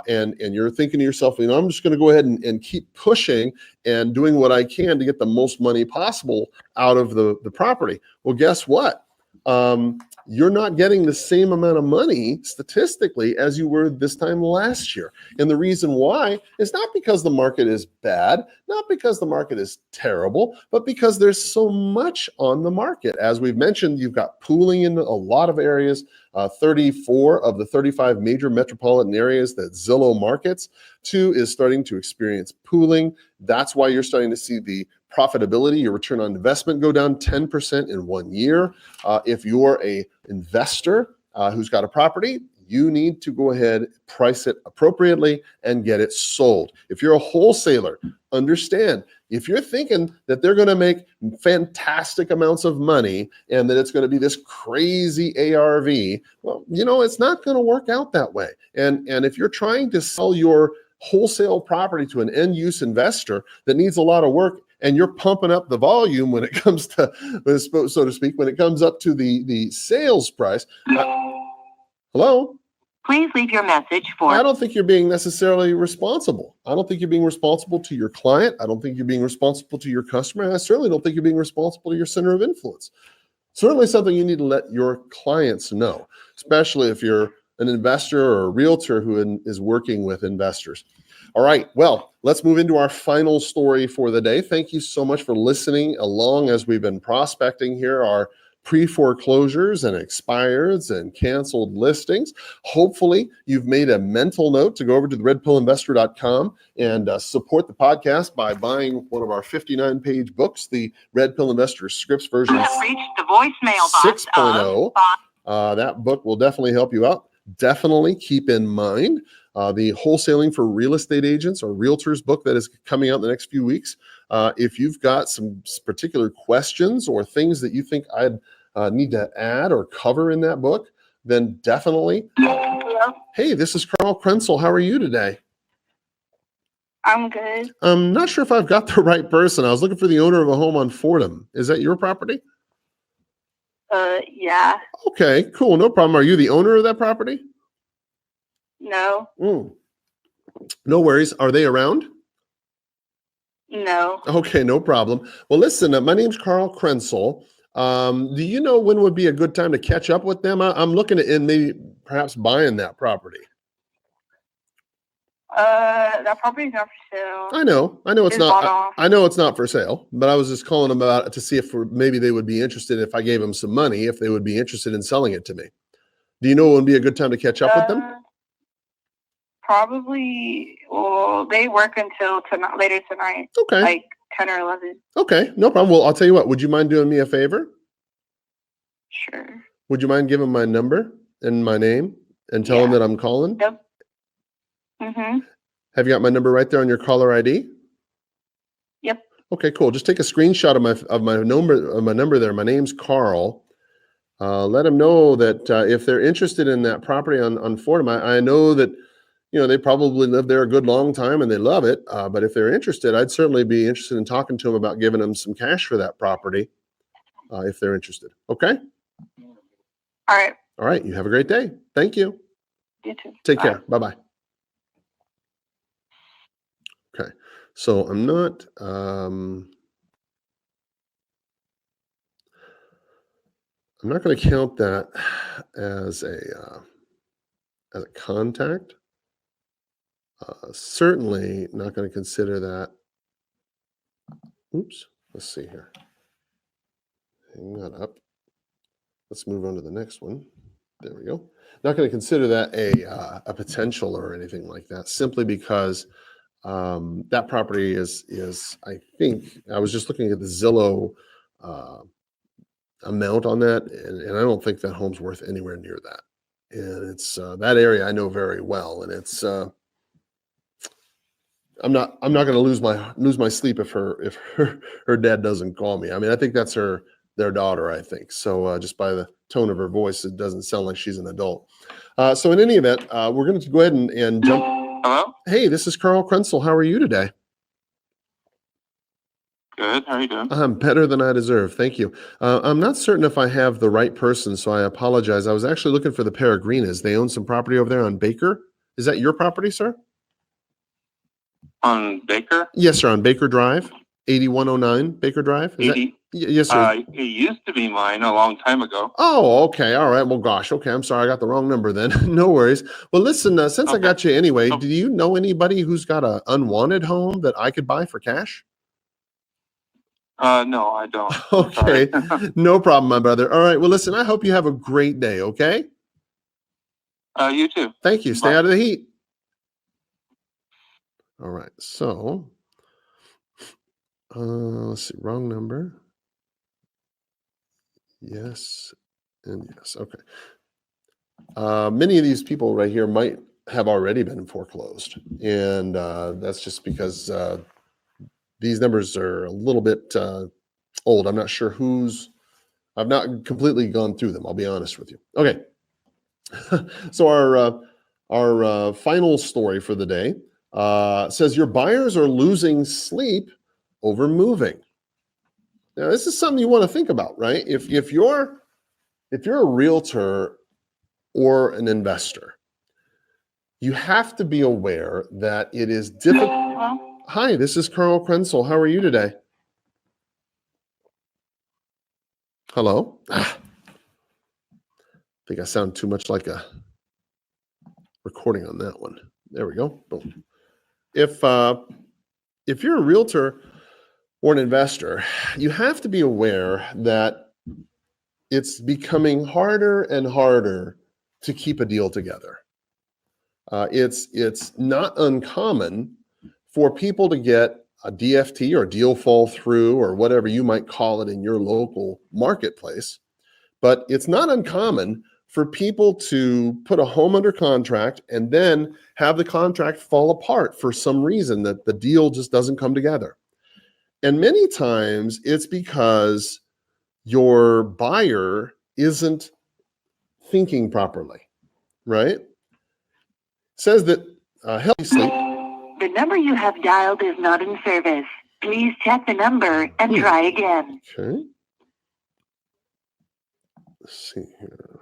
Speaker 1: and you're thinking to yourself, I'm just going to go ahead and keep pushing and doing what I can to get the most money possible out of the property. Well, guess what? You're not getting the same amount of money statistically as you were this time last year. And the reason why is not because the market is bad, not because the market is terrible, but because there's so much on the market. As we've mentioned, you've got pooling in a lot of areas. 34 of the 35 major metropolitan areas that Zillow markets to is starting to experience pooling. That's why you're starting to see the profitability, your return on investment go down 10% in 1 year. If you're a investor who's got a property, you need to go ahead, price it appropriately, and get it sold. If you're a wholesaler, understand, if you're thinking that they're going to make fantastic amounts of money and that it's going to be this crazy ARV, well, it's not going to work out that way. And if you're trying to sell your wholesale property to an end-use investor that needs a lot of work, and you're pumping up the volume when it comes to, so to speak, when it comes up to the sales price. Hello?
Speaker 4: Please leave your message for...
Speaker 1: I don't think you're being necessarily responsible. I don't think you're being responsible to your client. I don't think you're being responsible to your customer. And I certainly don't think you're being responsible to your center of influence. Certainly something you need to let your clients know, especially if you're an investor or a realtor who is working with investors. All right, well, let's move into our final story for the day. Thank you so much for listening along as we've been prospecting here our pre-foreclosures and expireds and canceled listings. Hopefully, you've made a mental note to go over to the redpillinvestor.com and support the podcast by buying one of our 59-page books, the Red Pill Investor Scripts version 6.0. That book will definitely help you out. Definitely keep in mind the Wholesaling for Real Estate Agents or Realtors book that is coming out in the next few weeks. If you've got some particular questions or things that you think I'd need to add or cover in that book, then definitely. Hey, this is Carl Krenzel. How are you today?
Speaker 9: I'm good.
Speaker 1: I'm not sure if I've got the right person. I was looking for the owner of a home on Fordham. Is that your property?
Speaker 9: Yeah.
Speaker 1: Okay, cool. No problem. Are you the owner of that property?
Speaker 9: No.
Speaker 1: No worries. Are they around?
Speaker 9: No.
Speaker 1: Okay, no problem. Well, listen, my name's Carl Krenzel. Do you know when would be a good time to catch up with them? I'm looking at maybe perhaps buying that property.
Speaker 9: That property's not for sale.
Speaker 1: I know it's not. I know it's not for sale, but I was just calling them about it to see if maybe they would be interested if I gave them some money, if they would be interested in selling it to me. Do you know when would be a good time to catch up with them?
Speaker 9: Probably. Well, they work until later tonight.
Speaker 1: Okay.
Speaker 9: Like 10 or 11.
Speaker 1: Okay, no problem. Well, I'll tell you what. Would you mind doing me a favor?
Speaker 9: Sure.
Speaker 1: Would you mind giving my number and my name and tell them that I'm calling?
Speaker 9: Yep. Mm-hmm.
Speaker 1: Have you got my number right there on your caller ID?
Speaker 9: Yep.
Speaker 1: Okay, cool. Just take a screenshot of my number there. My name's Carl. Let them know that if they're interested in that property on Fordham, I know that they probably lived there a good long time and they love it. But if they're interested, I'd certainly be interested in talking to them about giving them some cash for that property if they're interested. Okay?
Speaker 9: All right.
Speaker 1: All right. You have a great day. Thank you.
Speaker 9: You too.
Speaker 1: Take care. Bye-bye. Okay. So I'm not going to count that as a contact. Certainly not going to consider that. Oops. Let's see here. Hang that up. Let's move on to the next one. There we go. Not going to consider that a potential or anything like that, simply because that property is I think I was just looking at the Zillow amount on that, and I don't think that home's worth anywhere near that. And it's that area I know very well, and it's I'm not going to lose my sleep if her dad doesn't call me. I mean, I think that's their daughter, I think. So just by the tone of her voice, it doesn't sound like she's an adult. So in any event, we're going to go ahead and jump.
Speaker 2: Hello?
Speaker 1: Hey, this is Carl Krenzel. How are you today?
Speaker 2: Good. How are you doing?
Speaker 1: I'm better than I deserve. Thank you. I'm not certain if I have the right person, so I apologize. I was actually looking for the Peregrinas. They own some property over there on Baker. Is that your property, sir?
Speaker 2: On Baker?
Speaker 1: Yes, sir. On Baker Drive, 8109 Baker Drive. Is
Speaker 2: 80?
Speaker 1: Yes, sir.
Speaker 2: It used to be mine a long time ago.
Speaker 1: Oh, okay. All right. Well, gosh. Okay. I'm sorry. I got the wrong number then. No worries. Well, listen, since I got you anyway, do you know anybody who's got an unwanted home that I could buy for cash?
Speaker 2: No, I don't.
Speaker 1: Okay. No problem, my brother. All right. Well, listen, I hope you have a great day. Okay.
Speaker 2: You too.
Speaker 1: Thank you. Stay
Speaker 2: Bye.
Speaker 1: out of the heat. All right. So Let's see, wrong number. Yes and yes. Okay. Many of these people right here might have already been foreclosed, and that's just because these numbers are a little bit old. I'm not sure I've not completely gone through them. I'll be honest with you. Okay. So our final story for the day says your buyers are losing sleep over moving. Now, this is something you want to think about, right? If you're a realtor or an investor, you have to be aware that it is difficult. Hi, this is Carl Krenzel. How are you today? Hello? I think I sound too much like a recording on that one. There we go. Boom. If you're a realtor or an investor, you have to be aware that it's becoming harder and harder to keep a deal together. It's not uncommon for people to get a DFT or deal fall through or whatever you might call it in your local marketplace. But it's not uncommon for people to put a home under contract and then have the contract fall apart for some reason that the deal just doesn't come together. And many times it's because your buyer isn't thinking properly, right? It says that healthy sleep.
Speaker 4: The number you have dialed is not in service. Please check the number and try again.
Speaker 1: Okay. Let's see here.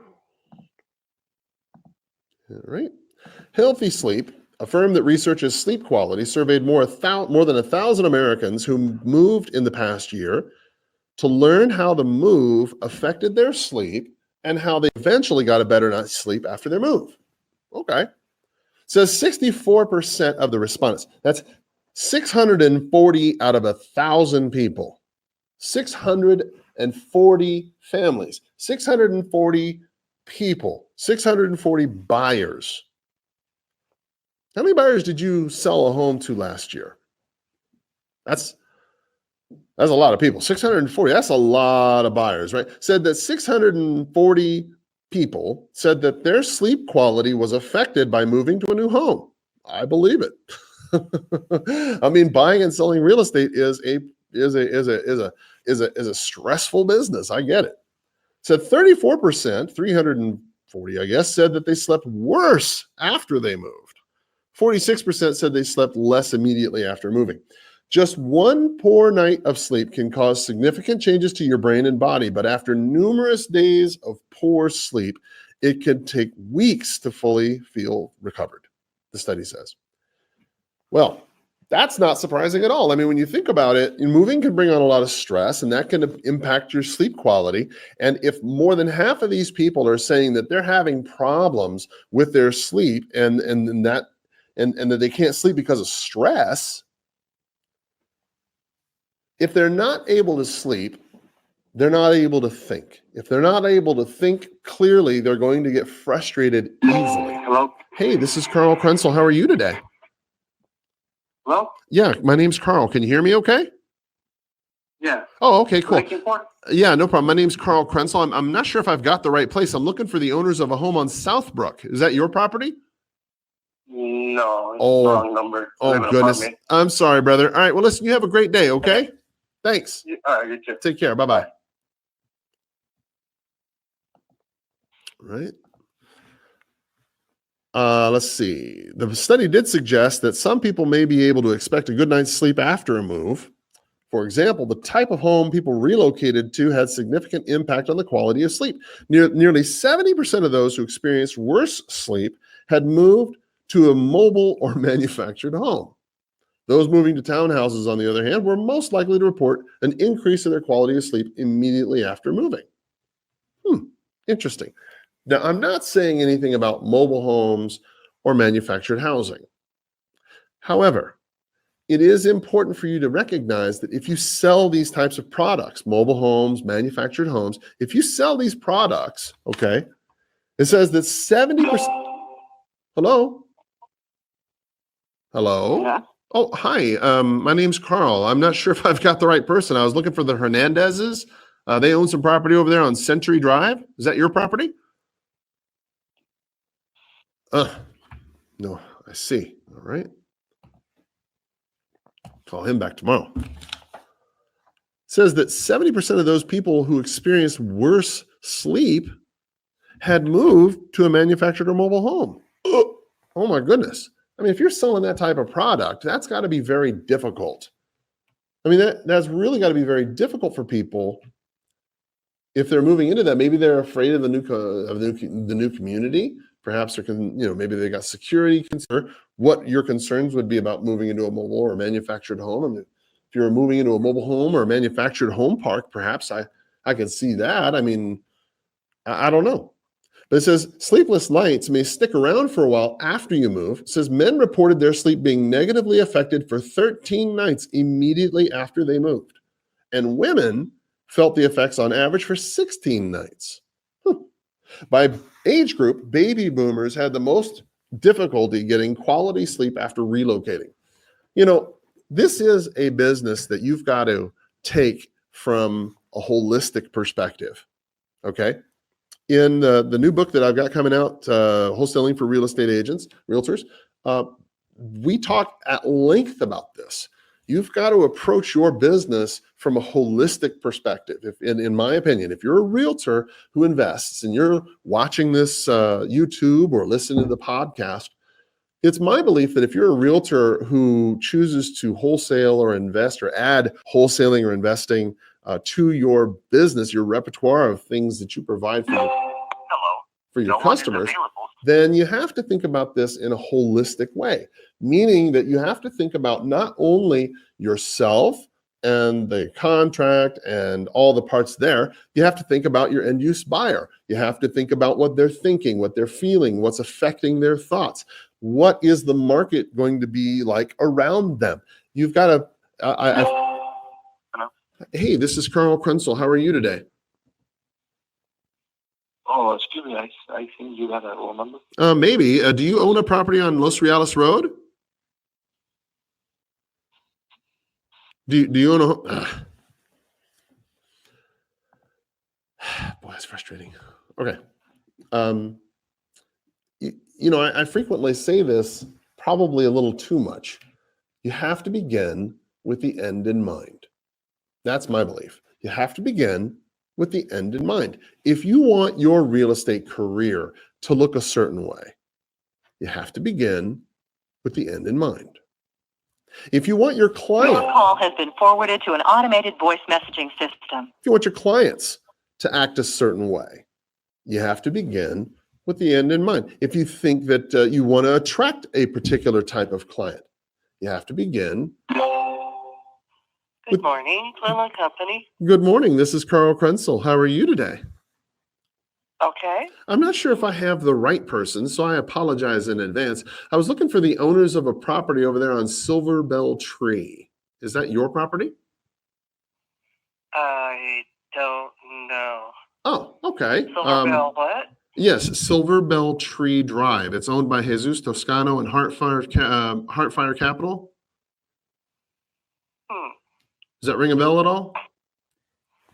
Speaker 1: All right. Healthy Sleep, a firm that researches sleep quality, surveyed more than 1,000 Americans who moved in the past year to learn how the move affected their sleep and how they eventually got a better night's sleep after their move. Okay. Says 64% of the respondents, that's 640 out of 1,000 people, 640 families, 640 people, 640 buyers. How many buyers did you sell a home to last year? That's a lot of people. 640, that's a lot of buyers, right? Said that 640 people said that their sleep quality was affected by moving to a new home. I believe it. I mean, buying and selling real estate is a stressful business. I get it. Said 34%, 340, I guess, said that they slept worse after they moved. 46% said they slept less immediately after moving. Just one poor night of sleep can cause significant changes to your brain and body, but after numerous days of poor sleep, it can take weeks to fully feel recovered, the study says. Well, that's not surprising at all. I mean, when you think about it, moving can bring on a lot of stress, and that can impact your sleep quality. And if more than half of these people are saying that they're having problems with their sleep and that they can't sleep because of stress, if they're not able to sleep, they're not able to think. If they're not able to think clearly, they're going to get frustrated easily.
Speaker 6: Hello?
Speaker 1: Hey, this is Carl Krenzel. How are you today?
Speaker 6: Hello?
Speaker 1: Yeah, my name's Carl. Can you hear me okay?
Speaker 6: Yeah.
Speaker 1: Oh, okay, cool.
Speaker 6: For?
Speaker 1: Yeah, no problem. My name's Carl Krenzel. I'm not sure if I've got the right place. I'm looking for the owners of a home on Southbrook. Is that your property?
Speaker 6: No, it's the wrong number.
Speaker 1: Oh, goodness. I'm sorry, brother. All right, well, listen, you have a great day, okay? Thanks.
Speaker 6: All right, you too.
Speaker 1: Take care. Bye-bye. Right. Let's see. The study did suggest that some people may be able to expect a good night's sleep after a move. For example, the type of home people relocated to had significant impact on the quality of sleep. Nearly 70% of those who experienced worse sleep had moved to a mobile or manufactured home. Those moving to townhouses, on the other hand, were most likely to report an increase in their quality of sleep immediately after moving. Interesting. Now, I'm not saying anything about mobile homes or manufactured housing. However, it is important for you to recognize that if you sell these types of products, mobile homes, manufactured homes, if you sell these products, okay, it says that 70%. Hello? Hello?
Speaker 9: Yeah.
Speaker 1: Oh, hi. My name's Carl. I'm not sure if I've got the right person. I was looking for the Hernandezes. They own some property over there on Century Drive. Is that your property? No, I see. All right. Call him back tomorrow. It says that 70% of those people who experienced worse sleep had moved to a manufactured or mobile home. Oh my goodness. I mean, if you're selling that type of product, that's got to be very difficult. I mean, that's really got to be very difficult for people if they're moving into that. Maybe they're afraid of the new community. Perhaps maybe they got security concern. What your concerns would be about moving into a mobile or manufactured home. I mean, if you're moving into a mobile home or a manufactured home park, perhaps I can see that. I mean, I don't know. But it says sleepless nights may stick around for a while after you move. It says men reported their sleep being negatively affected for 13 nights immediately after they moved. And women felt the effects on average for 16 nights. By age group, baby boomers had the most difficulty getting quality sleep after relocating. This is a business that you've got to take from a holistic perspective, okay? In the new book that I've got coming out, Wholesaling for Real Estate Agents, Realtors, we talk at length about this. You've got to approach your business from a holistic perspective. In my opinion, if you're a realtor who invests and you're watching this YouTube or listening to the podcast, it's my belief that if you're a realtor who chooses to wholesale or invest or add wholesaling or investing to your business, your repertoire of things that you provide for your customers, then you have to think about this in a holistic way, meaning that you have to think about not only yourself and the contract and all the parts there, you have to think about your end use buyer. You have to think about what they're thinking, what they're feeling, what's affecting their thoughts. What is the market going to be like around them? You've got to, hey, this is Carl Krenzel. How are you today?
Speaker 7: Oh, excuse me. I think you had a wrong number.
Speaker 1: Maybe. Do you own a property on Los Reales Road? Do you own a? Boy, that's frustrating. Okay. I frequently say this, probably a little too much. You have to begin with the end in mind. That's my belief. You have to begin with the end in mind. If you want your real estate career to look a certain way, you have to begin with the end in mind. If you want your client...
Speaker 4: Your call has been forwarded to an automated voice messaging system.
Speaker 1: If you want your clients to act a certain way, you have to begin with the end in mind. If you think that you want to attract a particular type of client, you have to begin...
Speaker 4: Good morning, Cleveland Company.
Speaker 1: Good morning. This is Carl Krenzel. How are you today?
Speaker 4: Okay.
Speaker 1: I'm not sure if I have the right person, so I apologize in advance. I was looking for the owners of a property over there on Silver Bell Tree. Is that your property?
Speaker 4: I don't know.
Speaker 1: Oh, okay.
Speaker 4: Silver Bell what?
Speaker 1: Yes, Silver Bell Tree Drive. It's owned by Jesus Toscano and Heartfire Capital. Does that ring a bell at all?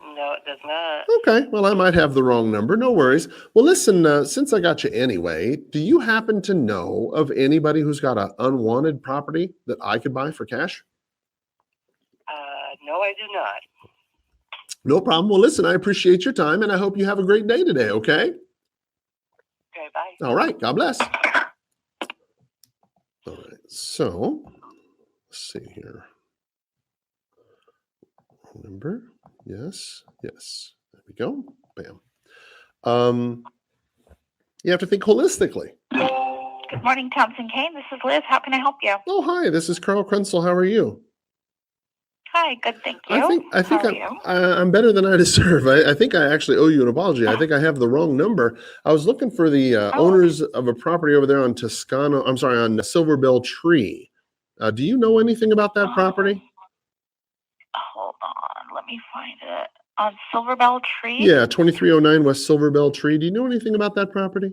Speaker 4: No, it does not.
Speaker 1: Okay, well, I might have the wrong number. No worries. Well, listen, since I got you anyway, do you happen to know of anybody who's got an unwanted property that I could buy for cash?
Speaker 4: No, I do not.
Speaker 1: No problem. Well, listen, I appreciate your time, and I hope you have a great day today, okay?
Speaker 4: Okay, bye.
Speaker 1: All right, God bless. All right, so let's see here. Number, yes. There we go. Bam. You have to think holistically.
Speaker 8: Good morning, Thompson Kane. This is Liz. How can I help you?
Speaker 1: Oh, hi. This is Carl Krenzel. How are you?
Speaker 8: Hi. Good. Thank you.
Speaker 1: I think I'm better than I deserve. I think I actually owe you an apology. I think I have the wrong number. I was looking for the owners of a property over there on on Silver Bell Tree. Do you know anything about that property?
Speaker 8: Hold on. Let me find it. On Silver Bell Tree?
Speaker 1: Yeah, 2309 West Silver Bell Tree. Do you know anything about that property?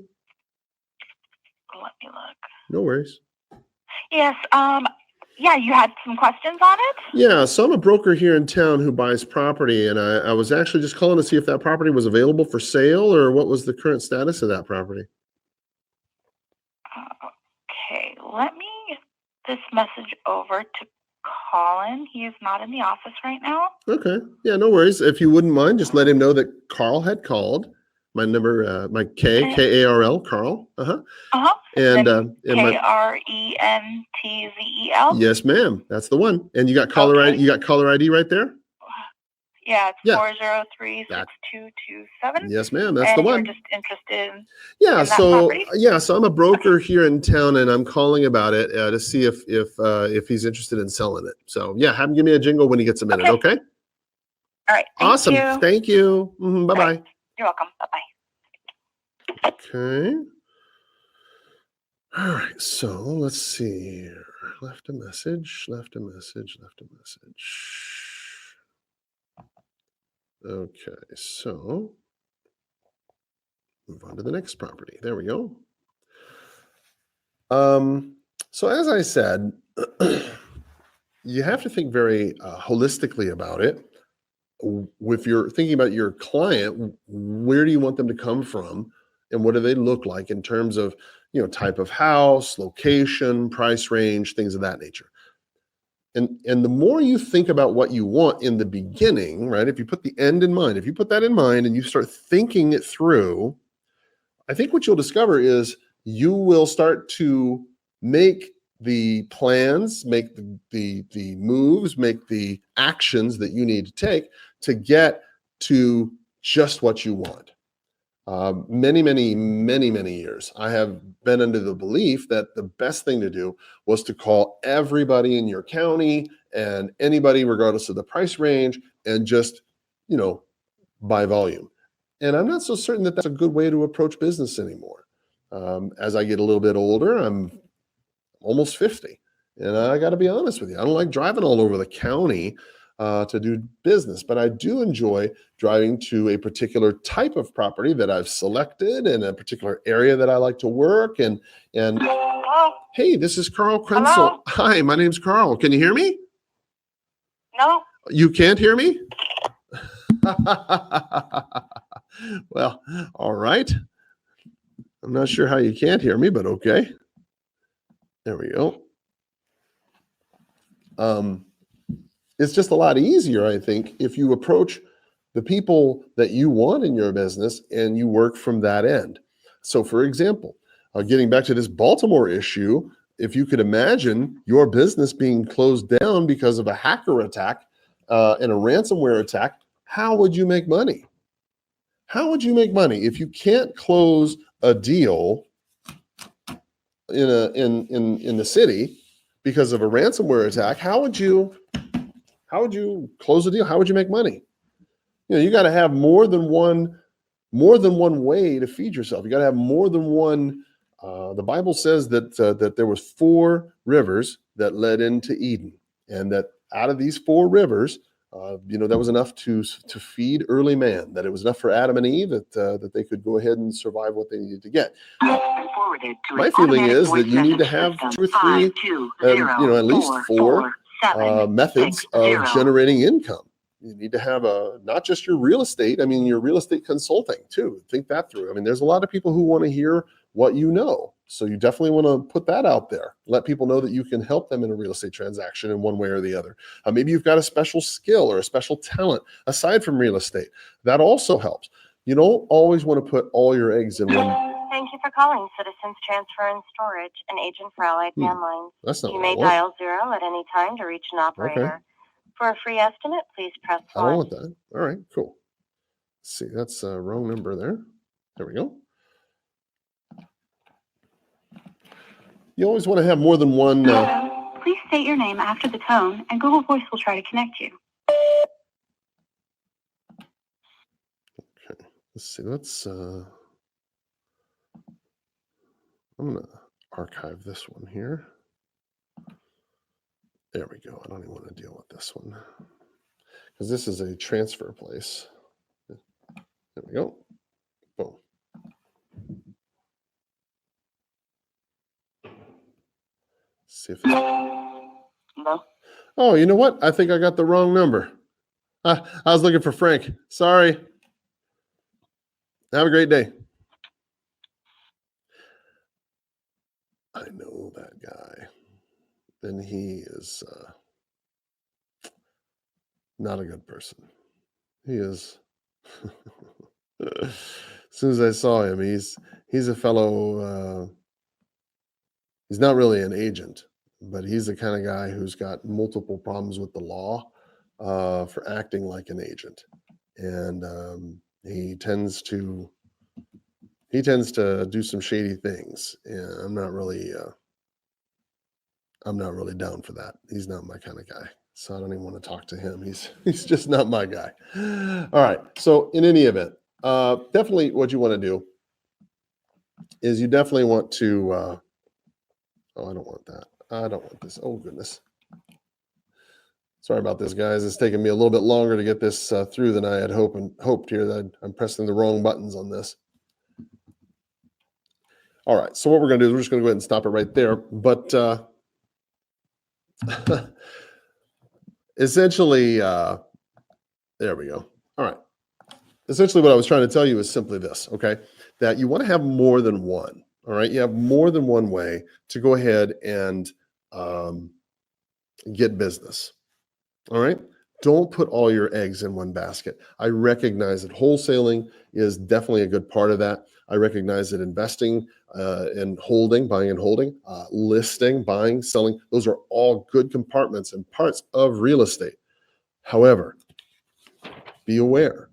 Speaker 8: Let me look.
Speaker 1: No worries.
Speaker 8: Yes.
Speaker 9: Yeah, you had some questions on it?
Speaker 1: Yeah, so I'm a broker here in town who buys property, and I was actually just calling to see if that property was available for sale or what was the current status of that property.
Speaker 9: Okay, let me get this message over to Colin. He is not in the office right now.
Speaker 1: Okay, yeah, no worries. If you wouldn't mind, just let him know that Carl had called. My number, my K-A-R-L, Carl. And
Speaker 9: K-R-E-N-T-Z-E-L.
Speaker 1: Yes, ma'am. That's the one. And you got caller ID. You got caller ID right there.
Speaker 9: Yeah, it's 403-6227.
Speaker 1: Yes, ma'am. That's the one.
Speaker 9: You're just interested in
Speaker 1: Yeah.
Speaker 9: that property?
Speaker 1: So I'm a broker here in town, and I'm calling about it to see if he's interested in selling it. So yeah, have him give me a jingle when he gets a minute. Okay.
Speaker 9: All right.
Speaker 1: Awesome.
Speaker 9: You.
Speaker 1: Thank you. Bye bye.
Speaker 9: Right. You're welcome. Bye bye.
Speaker 1: Okay. All right. So let's see here. Left a message. Okay. So move on to the next property. There we go. So as I said, you have to think very holistically about it. If you're thinking about your client, where do you want them to come from, and what do they look like in terms of, type of house, location, price range, things of that nature. And the more you think about what you want in the beginning, right? If you put the end in mind, and you start thinking it through, I think what you'll discover is you will start to make the plans, make the moves, make the actions that you need to take to get to just what you want. Many years, I have been under the belief that the best thing to do was to call everybody in your county and anybody, regardless of the price range, and just, buy volume. And I'm not so certain that that's a good way to approach business anymore. As I get a little bit older, I'm almost 50. And I got to be honest with you, I don't like driving all over the county to do business, but I do enjoy driving to a particular type of property that I've selected in a particular area that I like to work. And
Speaker 9: Hello?
Speaker 1: Hey, this is Carl Krenzel.
Speaker 9: Hello?
Speaker 1: Hi, my name's Carl. Can you hear me?
Speaker 9: No.
Speaker 1: You can't hear me? Well, all right. I'm not sure how you can't hear me, but okay. There we go. It's just a lot easier, I think, if you approach the people that you want in your business and you work from that end. So, for example, getting back to this Baltimore issue, if you could imagine your business being closed down because of a hacker attack and a ransomware attack, how would you make money? How would you make money if you can't close a deal in the city because of a ransomware attack? How would you close a deal? How would you make money? You got to have more than one way to feed yourself. You got to have more than one. The Bible says that there was 4 rivers that led into Eden, and that out of these 4 rivers, that was enough to feed early man. That it was enough for Adam and Eve that they could go ahead and survive what they needed to get. My feeling is that you need to have 2 or 3, at least 4 methods of generating income. You need to have not just your real estate, your real estate consulting too. Think that through. There's a lot of people who want to hear what you know. So you definitely want to put that out there. Let people know that you can help them in a real estate transaction in one way or the other. Maybe you've got a special skill or a special talent aside from real estate. That also helps. You don't always want to put all your eggs in one.
Speaker 8: Thank you for calling Citizens Transfer and Storage, an agent for Allied Landlines.
Speaker 1: That's not
Speaker 8: You
Speaker 1: what I
Speaker 8: may
Speaker 1: want.
Speaker 8: dial 0 at any time to reach an operator.
Speaker 1: Okay.
Speaker 8: For a free estimate, please press 1.
Speaker 1: I don't want that. All right, cool. Let's see, that's a wrong number there. There we go. You always want to have more than one.
Speaker 9: Please state your name after the tone, and Google Voice will try to connect you.
Speaker 1: Okay, let's see. I'm going to archive this one here. There we go. I don't even want to deal with this one because this is a transfer place. There we go. Boom. See if it's... Oh, you know what? I think I got the wrong number. I was looking for Frank. Sorry. Have a great day. I know that guy. And he is not a good person. He is. As soon as I saw him, he's a fellow, he's not really an agent, but he's the kind of guy who's got multiple problems with the law for acting like an agent. And he tends to do some shady things. And I'm not really down for that. He's not my kind of guy. So I don't even want to talk to him. He's just not my guy. All right. So in any event, definitely what you want to do is you definitely want to, oh, I don't want that. I don't want this. Oh, goodness. Sorry about this, guys. It's taking me a little bit longer to get this through than I had hoped here. That I'm pressing the wrong buttons on this. All right. So what we're going to do is we're just going to go ahead and stop it right there. But essentially, there we go. All right. Essentially, what I was trying to tell you is simply this, okay? That you want to have more than one, all right? You have more than one way to go ahead and get business, all right? Don't put all your eggs in one basket. I recognize that wholesaling is definitely a good part of that. I recognize that investing and holding, buying and holding, listing, buying, selling, those are all good compartments and parts of real estate. However, be aware.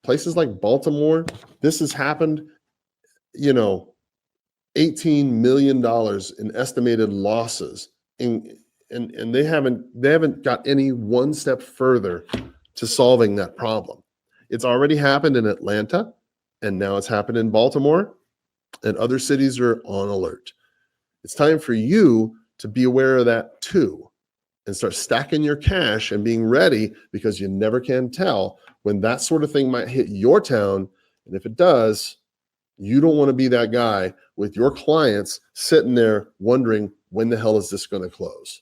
Speaker 1: Places like Baltimore, this has happened, $18 million in estimated losses. And they haven't got any one step further to solving that problem. It's already happened in Atlanta, and now it's happened in Baltimore, and other cities are on alert. It's time for you to be aware of that too, and start stacking your cash and being ready, because you never can tell when that sort of thing might hit your town. And if it does, you don't want to be that guy with your clients sitting there wondering, when the hell is this going to close?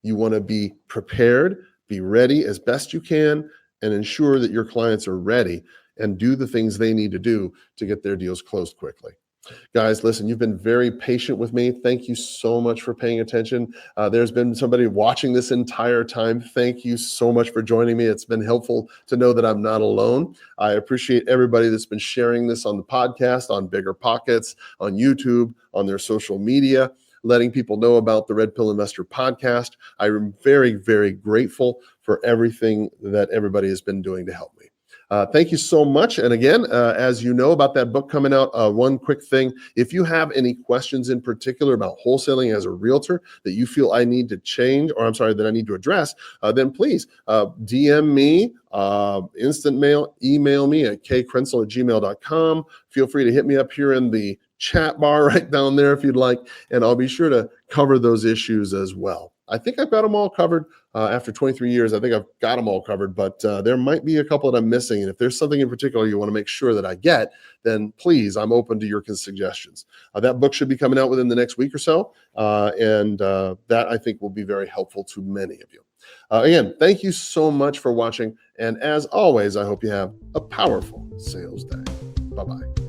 Speaker 1: You want to be prepared, be ready as best you can, and ensure that your clients are ready and do the things they need to do to get their deals closed quickly. Guys, listen, you've been very patient with me. Thank you so much for paying attention. There's been somebody watching this entire time. Thank you so much for joining me. It's been helpful to know that I'm not alone. I appreciate everybody that's been sharing this on the podcast, on Bigger Pockets, on YouTube, on their social media, letting people know about the Red Pill Investor podcast. I'm very, very grateful for everything that everybody has been doing to help me. Thank you so much. And again, as you know about that book coming out, one quick thing, if you have any questions in particular about wholesaling as a realtor that you feel I need to change, or I'm sorry, that I need to address, then please DM me, instant mail, email me at kkrensel@gmail.com. Feel free to hit me up here in the chat bar right down there if you'd like, and I'll be sure to cover those issues as well. I think I've got them all covered. After 23 years, I think I've got them all covered, but there might be a couple that I'm missing. And if there's something in particular you want to make sure that I get, then please, I'm open to your suggestions. That book should be coming out within the next week or so. And that I think will be very helpful to many of you. Again, thank you so much for watching. And as always, I hope you have a powerful sales day. Bye-bye.